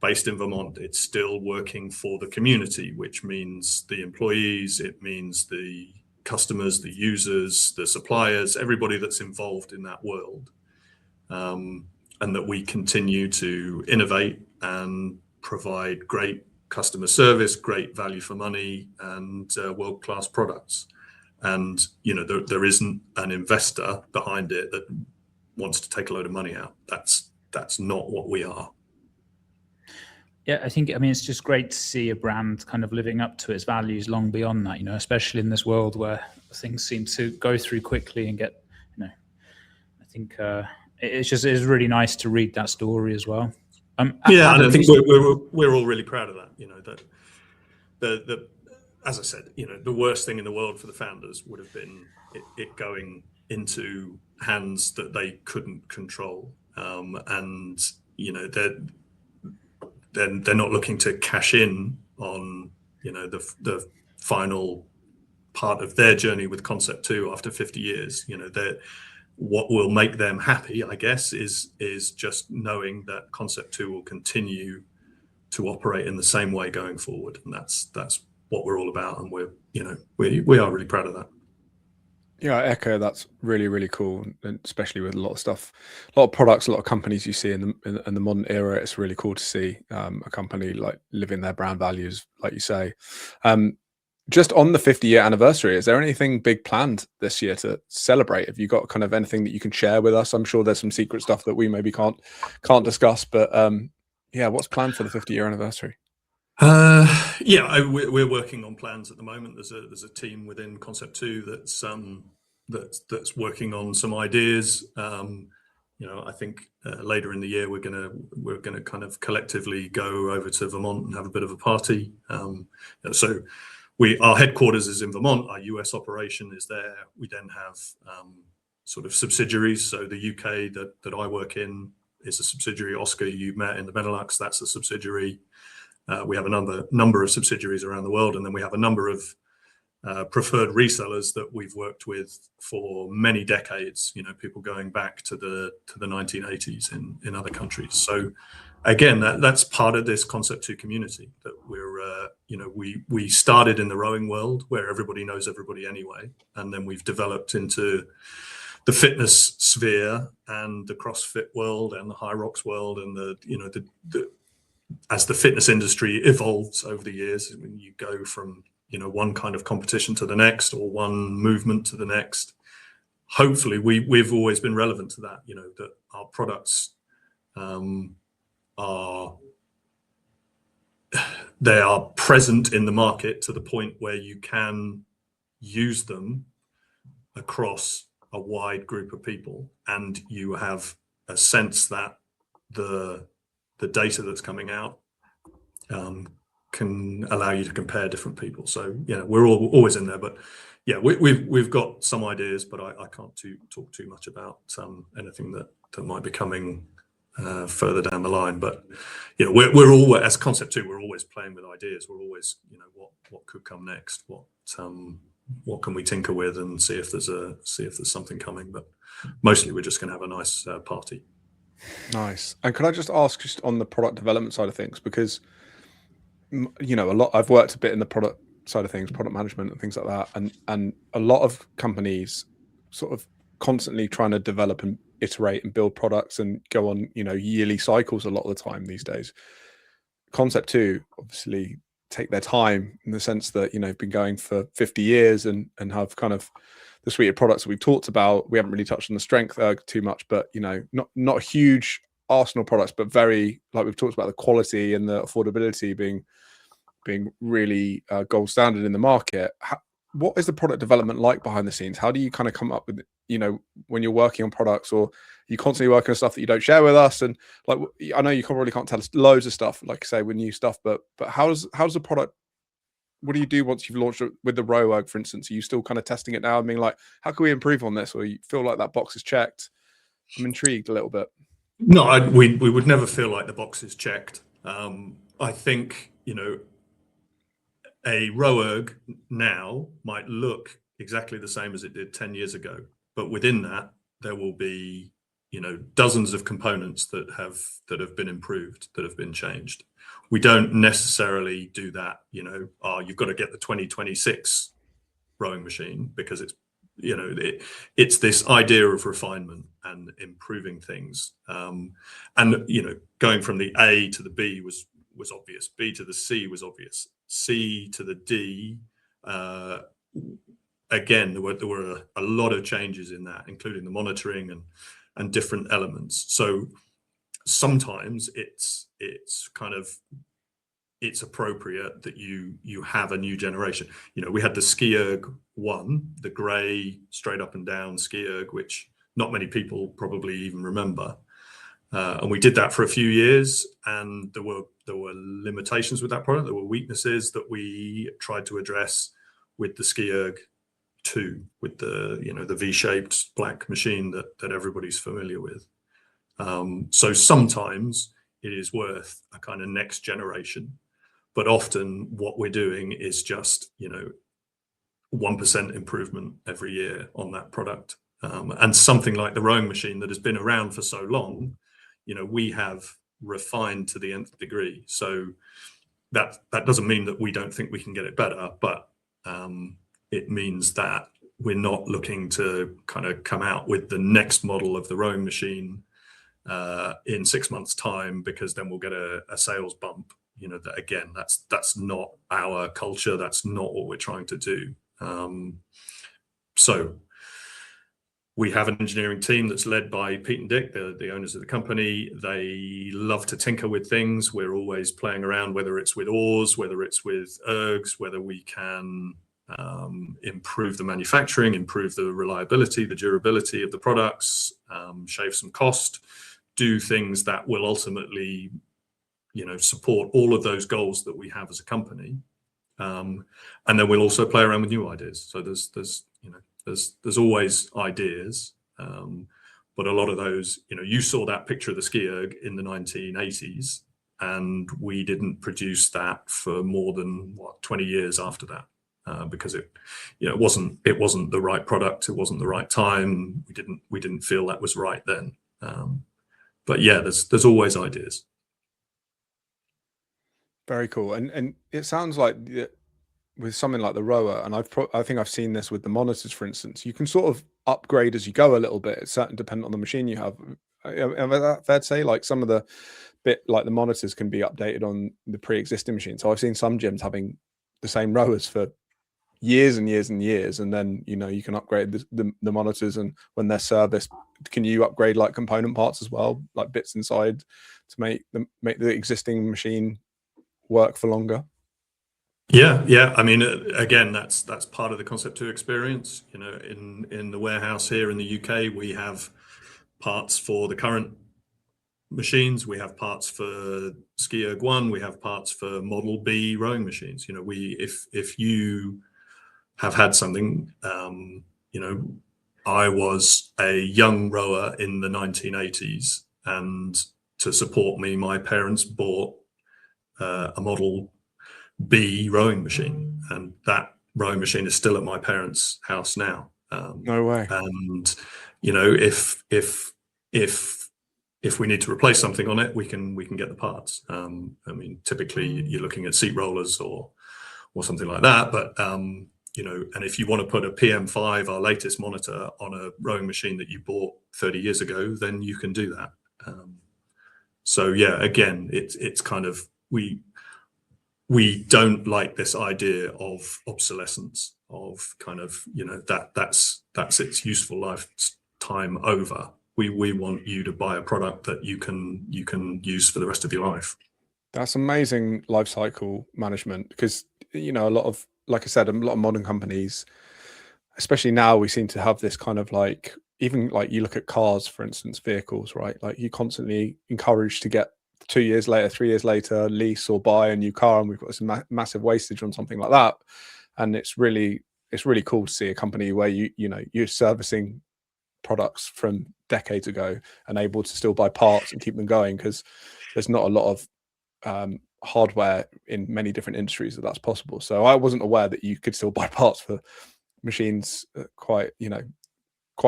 based in Vermont. It's still working for the community, which means the employees, it means the customers, the users, the suppliers, everybody that's involved in that world. And that we continue to innovate and provide great customer service, great value for money, and world-class products. and there isn't an investor behind it that wants to take a load of money out. That's not what we are. Yeah, I mean, it's just great to see a brand kind of living up to its values long beyond that, especially in this world where things seem to go through quickly and get, I think it's really nice to read that story as well. Yeah, Adam, and I think we're all really proud of that. That as I said, the worst thing in the world for the founders would have been it going into hands that they couldn't control, and they're not looking to cash in on the final part of their journey with Concept2 after 50 years. What will make them happy, I guess, is just knowing that Concept2 will continue to operate in the same way going forward, and that's what we're all about, and we are really proud of that. Yeah, I echo. That's really, really cool, and especially with a lot of stuff, a lot of products, a lot of companies you see in the modern era. It's really cool to see a company like living their brand values, like you say. Just on the 50-year anniversary, is there anything big planned this year to celebrate? Have you got kind of anything that you can share with us? I'm sure there's some secret stuff that we maybe can't discuss, but yeah, what's planned for the 50-year anniversary? Yeah, we're working on plans at the moment. There's a team within Concept2 that's working on some ideas. I think later in the year we're gonna kind of collectively go over to Vermont and have a bit of a party. So our headquarters is in Vermont. Our US operation is there. We then have sort of subsidiaries. So the UK that I work in is a subsidiary. Oscar, you met in the Benelux, that's a subsidiary. We have a number of subsidiaries around the world, and then we have a number of preferred resellers that we've worked with for many decades. People going back to the 1980s in other countries. So again, that's part of this Concept2 community that we started in the rowing world where everybody knows everybody anyway, and then we've developed into the fitness sphere and the CrossFit world and the High Rocks world, and as the fitness industry evolves over the years, when you go from one kind of competition to the next, or one movement to the next, hopefully we've always been relevant to that. That our products they are present in the market to the point where you can use them across a wide group of people, and you have a sense that the data that's coming out can allow you to compare different people. So we're always in there, but yeah, we've got some ideas, but I can't talk too much about anything that might be coming further down the line. But we're always, as Concept2, we're always playing with ideas. We're always what could come next, what can we tinker with, and see if there's something coming. But mostly we're just going to have a nice party. Nice. And could I just ask, just on the product development side of things, because I've worked a bit in the product side of things, product management and things like that, and a lot of companies sort of constantly trying to develop and iterate and build products and go on yearly cycles a lot of the time these days. Concept2 obviously take their time in the sense that been going for 50 years and have kind of the suite of products that we've talked about. We haven't really touched on the StrengthErg too much, but not a huge arsenal products, but very, like we've talked about, the quality and the affordability being really gold standard in the market. What is the product development like behind the scenes? How do you kind of come up with when you're working on products, or you constantly working on stuff that you don't share with us? And like, I know you probably can't tell us loads of stuff, like I say, with new stuff, but how's the product? What do you do once you've launched it with the RowErg, for instance? Are you still kind of testing it now and being like, how can we improve on this? Or you feel like that box is checked? I'm intrigued a little bit. No, we would never feel like the box is checked. I think a RowErg now might look exactly the same as it did 10 years ago, but within that there will be dozens of components that have been improved, that have been changed. We don't necessarily do that. You've got to get the 2026 rowing machine, because it's this idea of refinement and improving things. And going from the A to the B was obvious. B to the C was obvious. C to the D again, there were a lot of changes in that, including the monitoring and different elements. So sometimes it's appropriate that you have a new generation. We had the StrengthErg 1, the grey straight up and down StrengthErg, which not many people probably even remember. And we did that for a few years, and there were limitations with that product. There were weaknesses that we tried to address with the StrengthErg 2, with the V-shaped black machine that everybody's familiar with. So sometimes it is worth a kind of next generation, but often what we're doing is just 1% improvement every year on that product. And something like the rowing machine that has been around for so long, we have refined to the nth degree. So that doesn't mean that we don't think we can get it better, but it means that we're not looking to kind of come out with the next model of the rowing machine in 6 months' time, because then we'll get a sales bump. That again, that's not our culture. That's not what we're trying to do. So we have an engineering team that's led by Pete and Dick, the owners of the company. They love to tinker with things. We're always playing around, whether it's with oars, whether it's with ergs, whether we can improve the manufacturing, improve the reliability, the durability of the products, shave some cost, do things that will ultimately, support all of those goals that we have as a company. And then we'll also play around with new ideas. So there's always ideas, but a lot of those, you saw that picture of the StrengthErg in the 1980s, and we didn't produce that for more than 20 years after that, because it wasn't the right product, it wasn't the right time. We didn't feel that was right then. But yeah, there's always ideas. Very cool. And it sounds like with something like the rower, and I think I've seen this with the monitors, for instance, you can sort of upgrade as you go a little bit. It's certain dependent on the machine you have. Am I fair to say, like some of the bit, like the monitors can be updated on the pre-existing machine? So I've seen some gyms having the same rowers for years and years and years, and then you can upgrade the monitors, and when they're serviced, can you upgrade like component parts as well, like bits inside, to make the existing machine work for longer? Yeah. I mean, again, that's part of the Concept2 experience. In the warehouse here in the UK, we have parts for the current machines. We have parts for StrengthErg 1. We have parts for Model B rowing machines. If you have had something, I was a young rower in the 1980s, and to support me, my parents bought a Model B rowing machine, and that rowing machine is still at my parents' house now. No way. And if we need to replace something on it, we can get the parts. I mean, typically you're looking at seat rollers or something like that, but and if you want to put a PM5, our latest monitor, on a rowing machine that you bought 30 years ago, then you can do that. So yeah, again, it's kind of, we don't like this idea of obsolescence, of kind of, that's its useful lifetime over. We want you to buy a product that you can use for the rest of your life. That's amazing life cycle management, because a lot of, like I said, a lot of modern companies, especially now, we seem to have this kind of like, even like you look at cars, for instance, vehicles, right? Like you constantly encouraged to get 2 years later, 3 years later, lease or buy a new car, and we've got some massive wastage on something like that. And it's really cool to see a company where you're servicing products from decades ago and able to still buy parts and keep them going, because there's not a lot of hardware in many different industries that's possible. So I wasn't aware that you could still buy parts for machines quite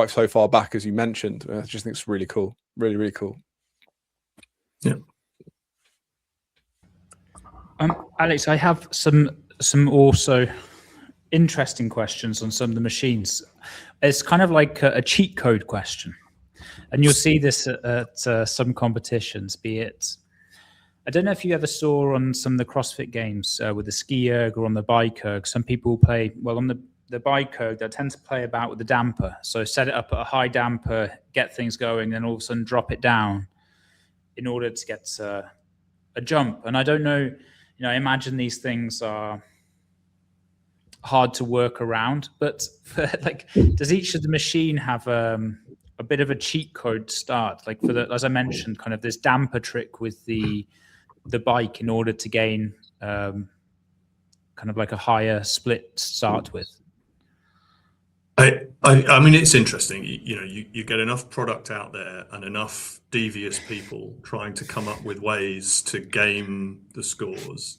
so far back as you mentioned. I just think it's really cool, really cool. Yeah. Alex, I have some also interesting questions on some of the machines. It's kind of like a cheat code question, and you'll see this at some competitions, be it, I don't know if you ever saw on some of the CrossFit games with the StrengthErg or on the BikeErg, some people play, well, on the the BikeErg, they tend to play about with the damper. So set it up at a high damper, get things going, then all of a sudden drop it down in order to get a jump. And I don't know, I imagine these things are hard to work around, but like, does each of the machine have a bit of a cheat code to start? Like for the, as I mentioned, kind of this damper trick with the bike in order to gain kind of like a higher split to start with. I mean, it's interesting. You get enough product out there and enough devious people trying to come up with ways to game the scores,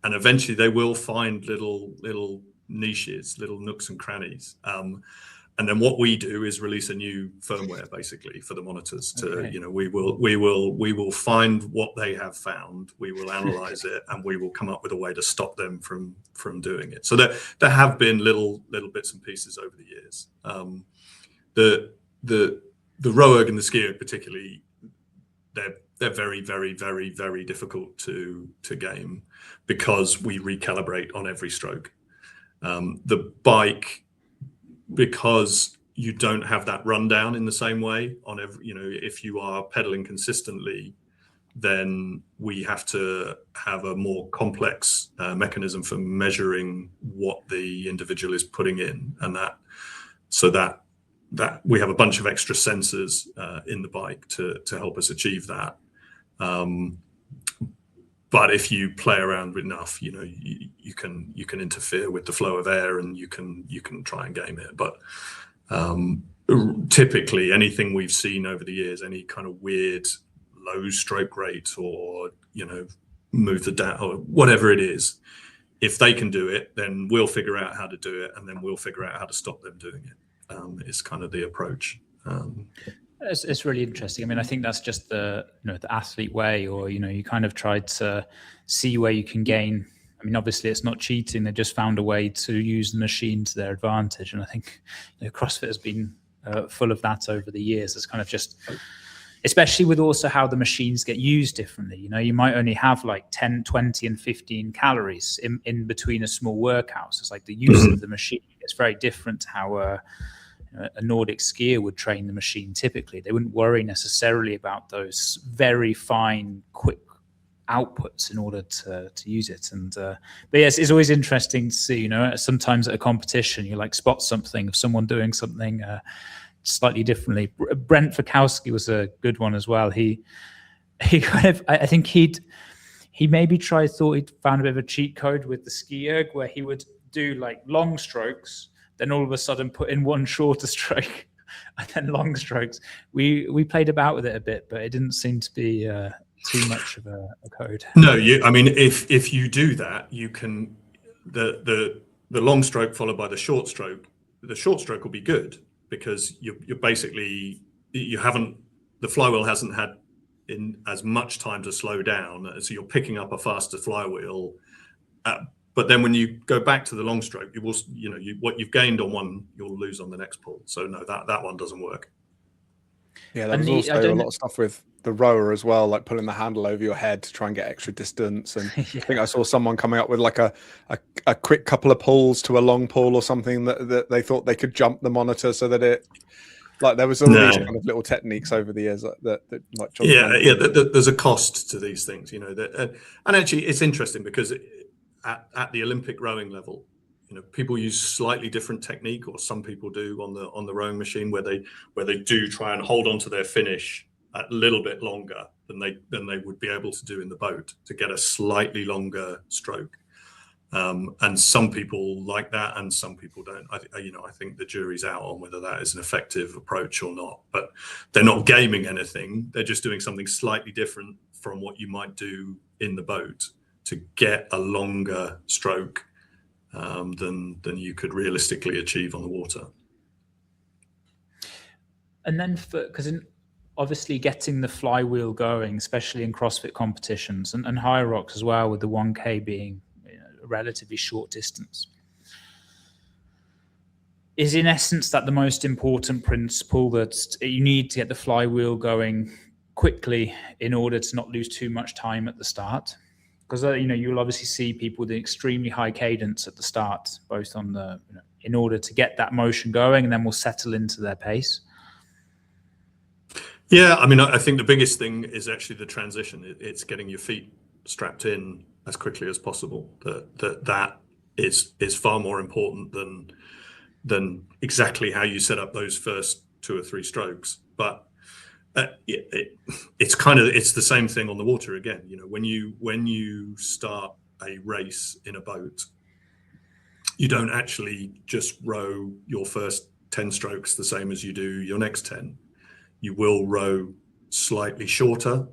and eventually they will find little niches, little nooks and crannies. And then what we do is release a new firmware basically for the monitors to, Okay. we will find what they have found, we will analyze it, and we will come up with a way to stop them from doing it. So there have been little bits and pieces over the years. The RowErg and the SkiErg particularly, they're very, very, very, very difficult to game because we recalibrate on every stroke. The bike, because you don't have that rundown in the same way on every, if you are pedaling consistently, then we have to have a more complex mechanism for measuring what the individual is putting in, and that we have a bunch of extra sensors in the bike to help us achieve that. But if you play around enough, you can interfere with the flow of air, and you can try and game it. But typically, anything we've seen over the years, any kind of weird low stroke rate, or move the down, or whatever it is, if they can do it, then we'll figure out how to do it, and then we'll figure out how to stop them doing it. Is kind of the approach. It's really interesting. I mean, I think that's just the the athlete way, or you kind of tried to see where you can gain. I mean, obviously it's not cheating. They just found a way to use the machine to their advantage, and I think CrossFit has been full of that over the years. It's kind of just, especially with also how the machines get used differently. You might only have like 10, 20, and 15 calories in between a small workout. So it's like the use of the machine is very different to how a Nordic skier would train the machine. Typically, they wouldn't worry necessarily about those very fine, quick outputs in order to use it. And but yes, it's always interesting to see. Sometimes at a competition, you like spot something of someone doing something slightly differently. Brent Fikowski was a good one as well. He kind of, I think he maybe thought he'd found a bit of a cheat code with the SkiErg, where he would do like long strokes, then all of a sudden put in one shorter stroke, and then long strokes. We played about with it a bit, but it didn't seem to be too much of a code. No, I mean, if you do that, you can the long stroke followed by the short stroke. The short stroke will be good because you're basically the flywheel hasn't had in as much time to slow down, so you're picking up a faster flywheel. But then when you go back to the long stroke, you will, what you've gained on one, you'll lose on the next pull. So no, that one doesn't work. Yeah, there was also a lot of stuff with the rower as well, like pulling the handle over your head to try and get extra distance. And I think I saw someone coming up with like a quick couple of pulls to a long pull or something that they thought they could jump the monitor so that it, like there was all these kind of little techniques over the years that like John there's a cost to these things, and actually it's interesting because at the Olympic rowing level, people use slightly different technique, or some people do on the rowing machine, where they do try and hold on to their finish a little bit longer than they would be able to do in the boat to get a slightly longer stroke. And some people like that, and some people don't. I think the jury's out on whether that is an effective approach or not. But they're not gaming anything; they're just doing something slightly different from what you might do in the boat to get a longer stroke than you could realistically achieve on the water. And then because obviously getting the flywheel going, especially in CrossFit competitions and higher rocks as well, with the 1K being a relatively short distance, is in essence that the most important principle, that you need to get the flywheel going quickly in order to not lose too much time at the start. Because you'll obviously see people with an extremely high cadence at the start, both on the in order to get that motion going, and then we'll settle into their pace? Yeah, I mean, I think the biggest thing is actually the transition. It's getting your feet strapped in as quickly as possible. That is far more important than exactly how you set up those first 2 or 3 strokes. But it's the same thing on the water again. You know, when you start a race in a boat, you don't actually just row your first 10 strokes the same as you do your next 10. You will row slightly shorter.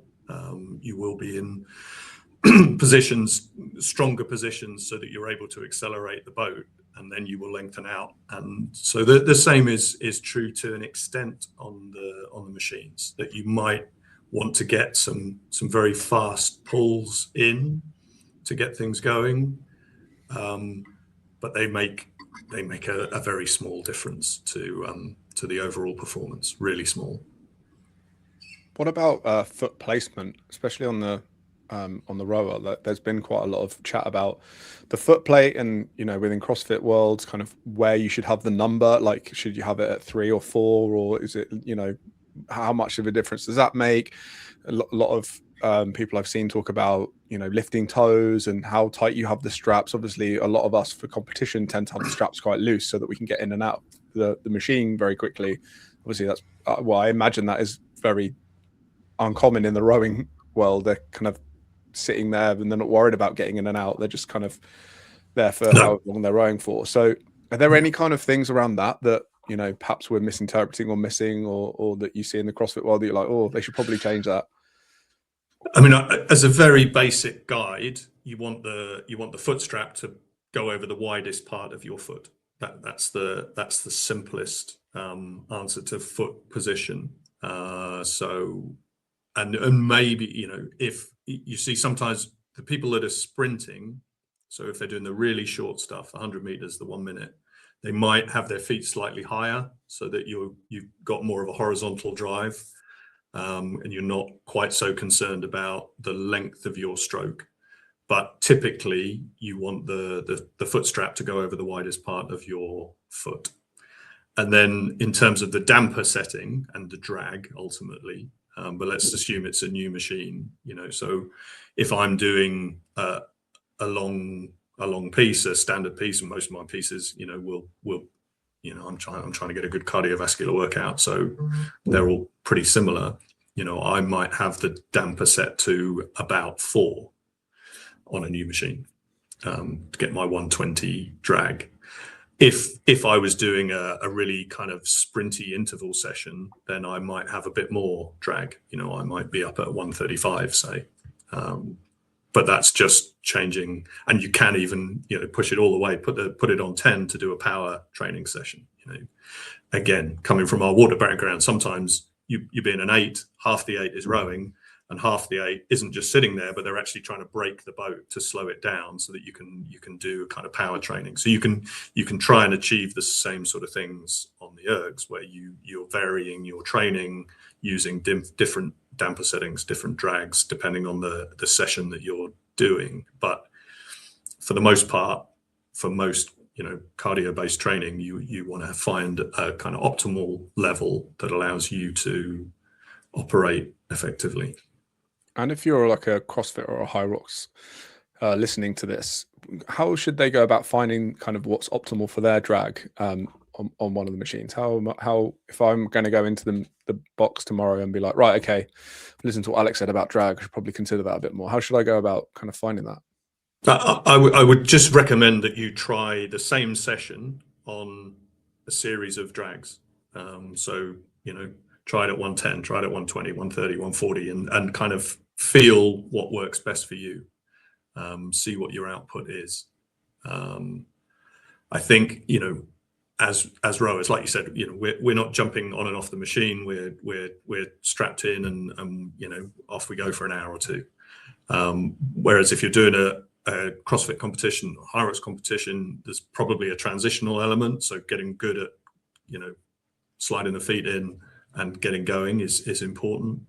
You will be in stronger positions, so that you're able to accelerate the boat, and then you will lengthen out. And so the same is true to an extent on the machines, that you might want to get some very fast pulls in to get things going, but they make a very small difference to the overall performance. Really small. What about foot placement, especially on the rower? There's been quite a lot of chat about the foot plate, and you know, within CrossFit worlds, kind of where you should have the number. Like, should you have it at 3 or 4, or is it, you know, how much of a difference does that make? A lot of people I've seen talk about, you know, lifting toes and how tight you have the straps. Obviously, a lot of us for competition tend to have the straps quite loose so that we can get in and out the machine very quickly. Obviously, that's well, I imagine that is very uncommon in the rowing world. They're kind of sitting there and they're not worried about getting in and out. They're just kind of there for how long they're rowing for. So are there any kind of things around that you know, perhaps we're misinterpreting or missing, or that you see in the CrossFit world that you're like, oh, they should probably change that? I mean, as a very basic guide, you want the foot strap to go over the widest part of your foot. That's the simplest answer to foot position. And maybe, you know, if you see sometimes the people that are sprinting, so if they're doing the really short stuff, 100 meters, the 1 minute, they might have their feet slightly higher so that you've got more of a horizontal drive, and you're not quite so concerned about the length of your stroke. But typically you want the foot strap to go over the widest part of your foot. And then in terms of the damper setting and the drag ultimately, but let's assume it's a new machine, you know, so if I'm doing a long piece, a standard piece, and most of my pieces, you know, will you know, I'm trying to get a good cardiovascular workout, so they're all pretty similar. You know, I might have the damper set to about 4 on a new machine, to get my 120 drag. If I was doing a really kind of sprinty interval session, then I might have a bit more drag. You know, I might be up at 135, say. But that's just changing, and you can even, you know, push it all the way, put it on 10 to do a power training session. You know, again, coming from our water background, sometimes you're being an 8, half the 8 is rowing, and half the 8 isn't just sitting there, but they're actually trying to break the boat to slow it down so that you can do a kind of power training. So you can try and achieve the same sort of things on the ergs, where you're varying your training using different damper settings, different drags, depending on the session that you're doing. But for the most part, for most, you know, cardio-based training, you want to find a kind of optimal level that allows you to operate effectively. And if you're like a CrossFit or a High Rocks listening to this, how should they go about finding kind of what's optimal for their drag on one of the machines? How if I'm going to go into the box tomorrow and be like, right, okay, listen to what Alex said about drag, I should probably consider that a bit more. How should I go about kind of finding that? I would just recommend that you try the same session on a series of drags. So, you know, try it at 110, try it at 120, 130, 140, and kind of feel what works best for you. See what your output is. I think, you know, as rowers, like you said, you know, we're not jumping on and off the machine. We're strapped in and you know, off we go for an hour or two. Whereas if you're doing a CrossFit competition, or High Rocks competition, there's probably a transitional element. So getting good at, you know, sliding the feet in and getting going is important.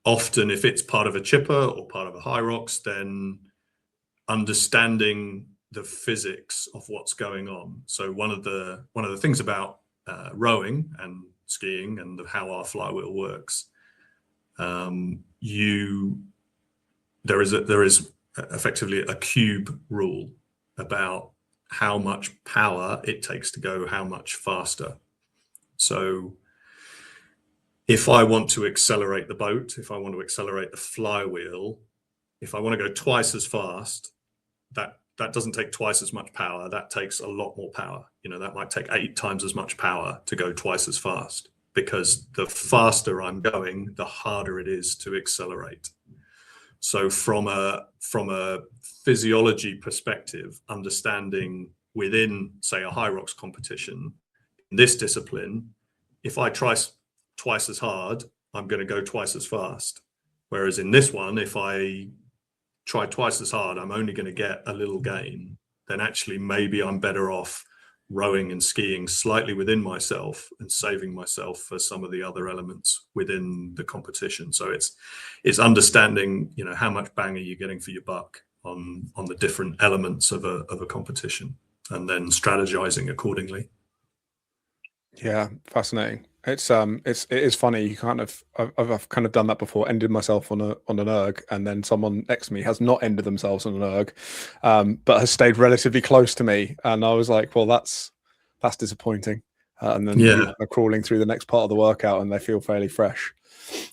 Often if it's part of a chipper or part of a High Rocks, then understanding the physics of what's going on. So one of the things about rowing and skiing and how our flywheel works, there is effectively a cube rule about how much power it takes to go how much faster. So if I want to accelerate the boat, if I want to accelerate the flywheel, if I want to go twice as fast, that doesn't take twice as much power. That takes a lot more power. That might take 8 times as much power to go twice as fast, because the faster I'm going, the harder it is to accelerate. So from a physiology perspective, understanding within, say, a high rocks competition, in this discipline, if I try twice as hard, I'm going to go twice as fast. Whereas in this one, if I try twice as hard, I'm only going to get a little gain. Then actually maybe I'm better off rowing and skiing slightly within myself and saving myself for some of the other elements within the competition. So it's understanding, how much bang are you getting for your buck on the different elements of a competition, and then strategizing accordingly. Yeah, fascinating. It is funny. You I've kind of done that before. Ended myself on an erg, and then someone next to me has not ended themselves on an erg, but has stayed relatively close to me. And I was like, well, that's disappointing. And then Yeah, they're crawling through the next part of the workout, and they feel fairly fresh.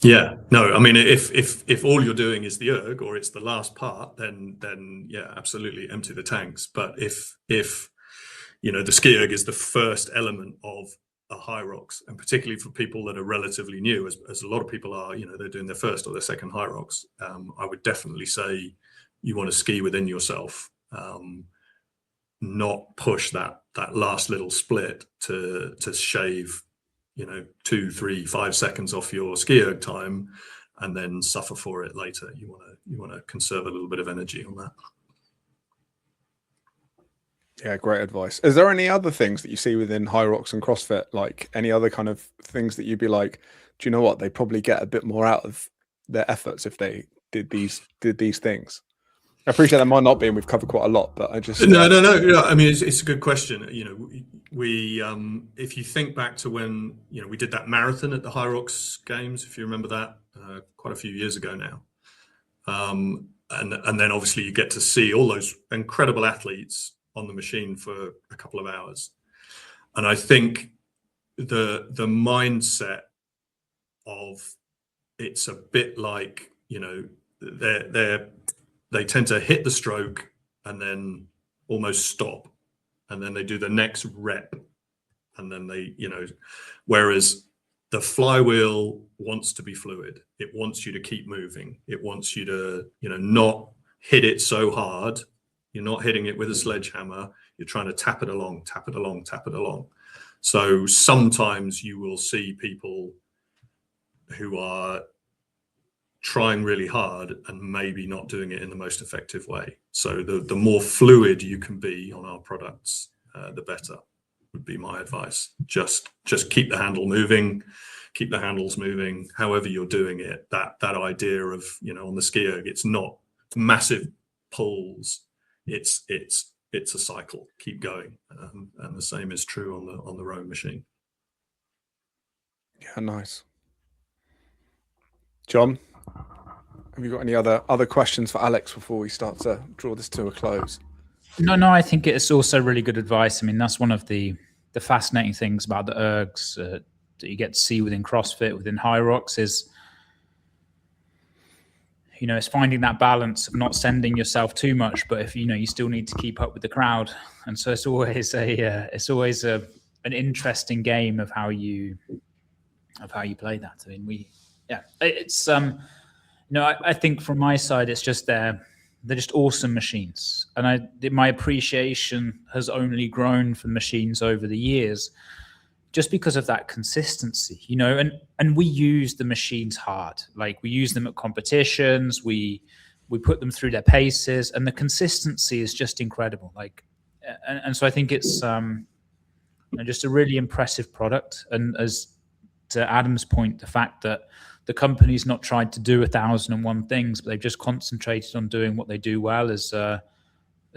Yeah, no, I mean, if all you're doing is the erg, or it's the last part, then yeah, absolutely empty the tanks. But if the ski erg is the first element of a high rocks, and particularly for people that are relatively new, as a lot of people are, they're doing their first or their second high rocks, I would definitely say you want to ski within yourself, not push that last little split to shave 2, 3, 5 seconds off your ski erg time and then suffer for it later. You want to conserve a little bit of energy on that. Yeah, great advice. Is there any other things that you see within high rocks and CrossFit, like any other kind of things that you'd be like, do you know what, they probably get a bit more out of their efforts if they did these things? I appreciate that might not be, and we've covered quite a lot, but I just no. I mean, it's a good question. We if you think back to when we did that marathon at the High Rocks Games, if you remember that, quite a few years ago now, and then obviously you get to see all those incredible athletes on the machine for a couple of hours, and I think the mindset of it's a bit like they tend to hit the stroke and then almost stop, and then they do the next rep, and then they whereas the flywheel wants to be fluid. It wants you to keep moving. It wants you to not hit it so hard. You're not hitting it with a sledgehammer. You're trying to tap it along. So sometimes you will see people who are trying really hard and maybe not doing it in the most effective way. So the more fluid you can be on our products, the better, would be my advice. Just keep the handle moving, keep the handles moving, however you're doing it. That idea of, on the ski erg, it's not massive pulls. It's a cycle. Keep going, and the same is true on the rowing machine. Yeah, nice. John, have you got any other questions for Alex before we start to draw this to a close? No, I think it's also really good advice. I mean, that's one of the fascinating things about the ergs that you get to see within CrossFit, within high rocks, is it's finding that balance of not sending yourself too much, but if you still need to keep up with the crowd. And so it's always an interesting game of how you play that. I mean, it's I think from my side, it's just they're just awesome machines, and my appreciation has only grown for machines over the years, just because of that consistency, and we use the machines hard. Like, we use them at competitions, we put them through their paces, and the consistency is just incredible. Like, and so I think it's just a really impressive product. And as to Adam's point, the fact that the company's not tried to do 1,001 things, but they've just concentrated on doing what they do well, has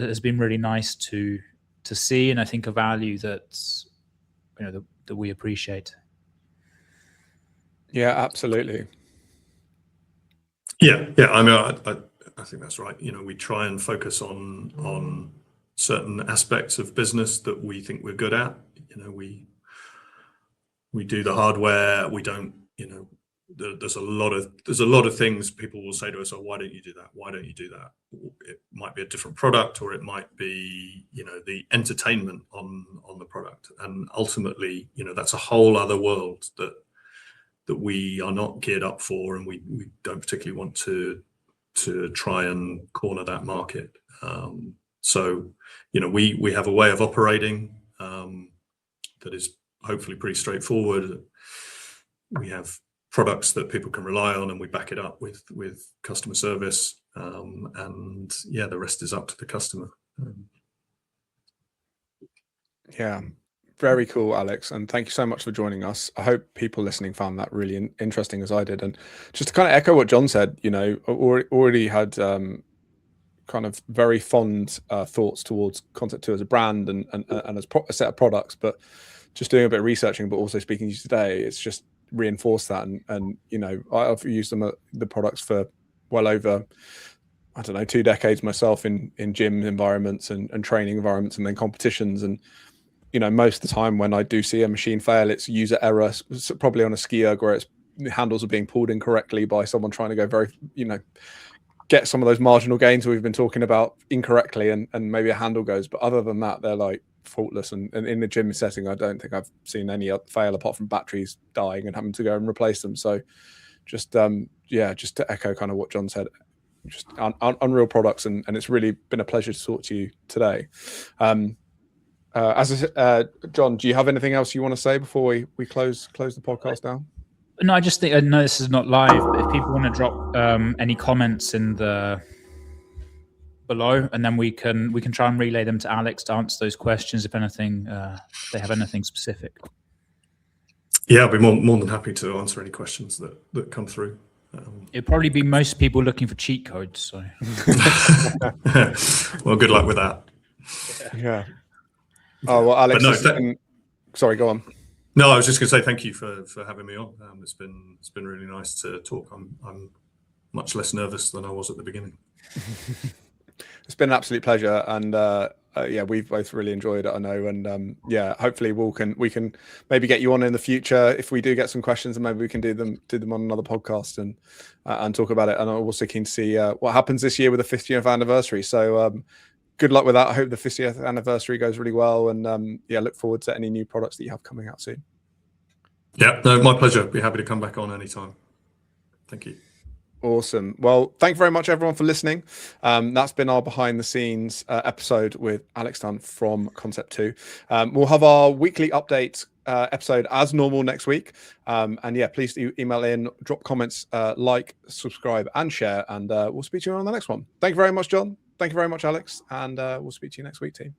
has been really nice to see, and I think a value that that we appreciate. Yeah, absolutely. Yeah. I mean, I think that's right. We try and focus on certain aspects of business that we think we're good at. We do the hardware. We don't. There's a lot of things people will say to us. Oh, why don't you do that? Why don't you do that? It might be a different product, or it might be the entertainment on the product. And ultimately, that's a whole other world that we are not geared up for, and we don't particularly want to try and corner that market. So we have a way of operating that is hopefully pretty straightforward. We have products that people can rely on, and we back it up with customer service, and the rest is up to the customer. Yeah, very cool, Alex, and thank you so much for joining us. I hope people listening found that really interesting, as I did. And just to kind of echo what John said, already had kind of very fond thoughts towards Concept2 as a brand and as a set of products, but just doing a bit of researching, but also speaking to you today, it's just reinforced that. And I've used the products for well over, I don't know, 2 decades myself in gym environments and training environments, and then competitions. And most of the time when I do see a machine fail, it's user error, probably on a StrengthErg where the handles are being pulled incorrectly by someone trying to go very, get some of those marginal gains we've been talking about incorrectly, and maybe a handle goes. But other than that, they're like faultless. And in the gym setting, I don't think I've seen any fail apart from batteries dying and having to go and replace them. So just just to echo kind of what John said, just unreal products, and it's really been a pleasure to talk to you today. John, do you have anything else you want to say before we close the podcast down? No, I just think, I know this is not live, but if people want to drop any comments in the below, and then we can try and relay them to Alex to answer those questions if anything, they have anything specific. Yeah, I'll be more than happy to answer any questions that come through. It'd probably be most people looking for cheat codes. So, well, good luck with that. Yeah. Oh well, Alex. Sorry, go on. No, I was just going to say thank you for having me on. It's been really nice to talk. I'm much less nervous than I was at the beginning. It's been an absolute pleasure, and we've both really enjoyed it, I know. And hopefully we can maybe get you on in the future if we do get some questions, and maybe we can do them on another podcast and talk about it. And I'm also keen to see what happens this year with the 50th anniversary. So good luck with that. I hope the 50th anniversary goes really well, and look forward to any new products that you have coming out soon. Yeah, no, my pleasure. Be happy to come back on anytime. Thank you. Awesome. Well, thank you very much, everyone, for listening. That's been our behind the scenes episode with Alex Dunne from Concept2. We'll have our weekly update episode as normal next week. Please do email in, drop comments, like, subscribe, and share. And we'll speak to you on the next one. Thank you very much, John. Thank you very much, Alex. And we'll speak to you next week, team.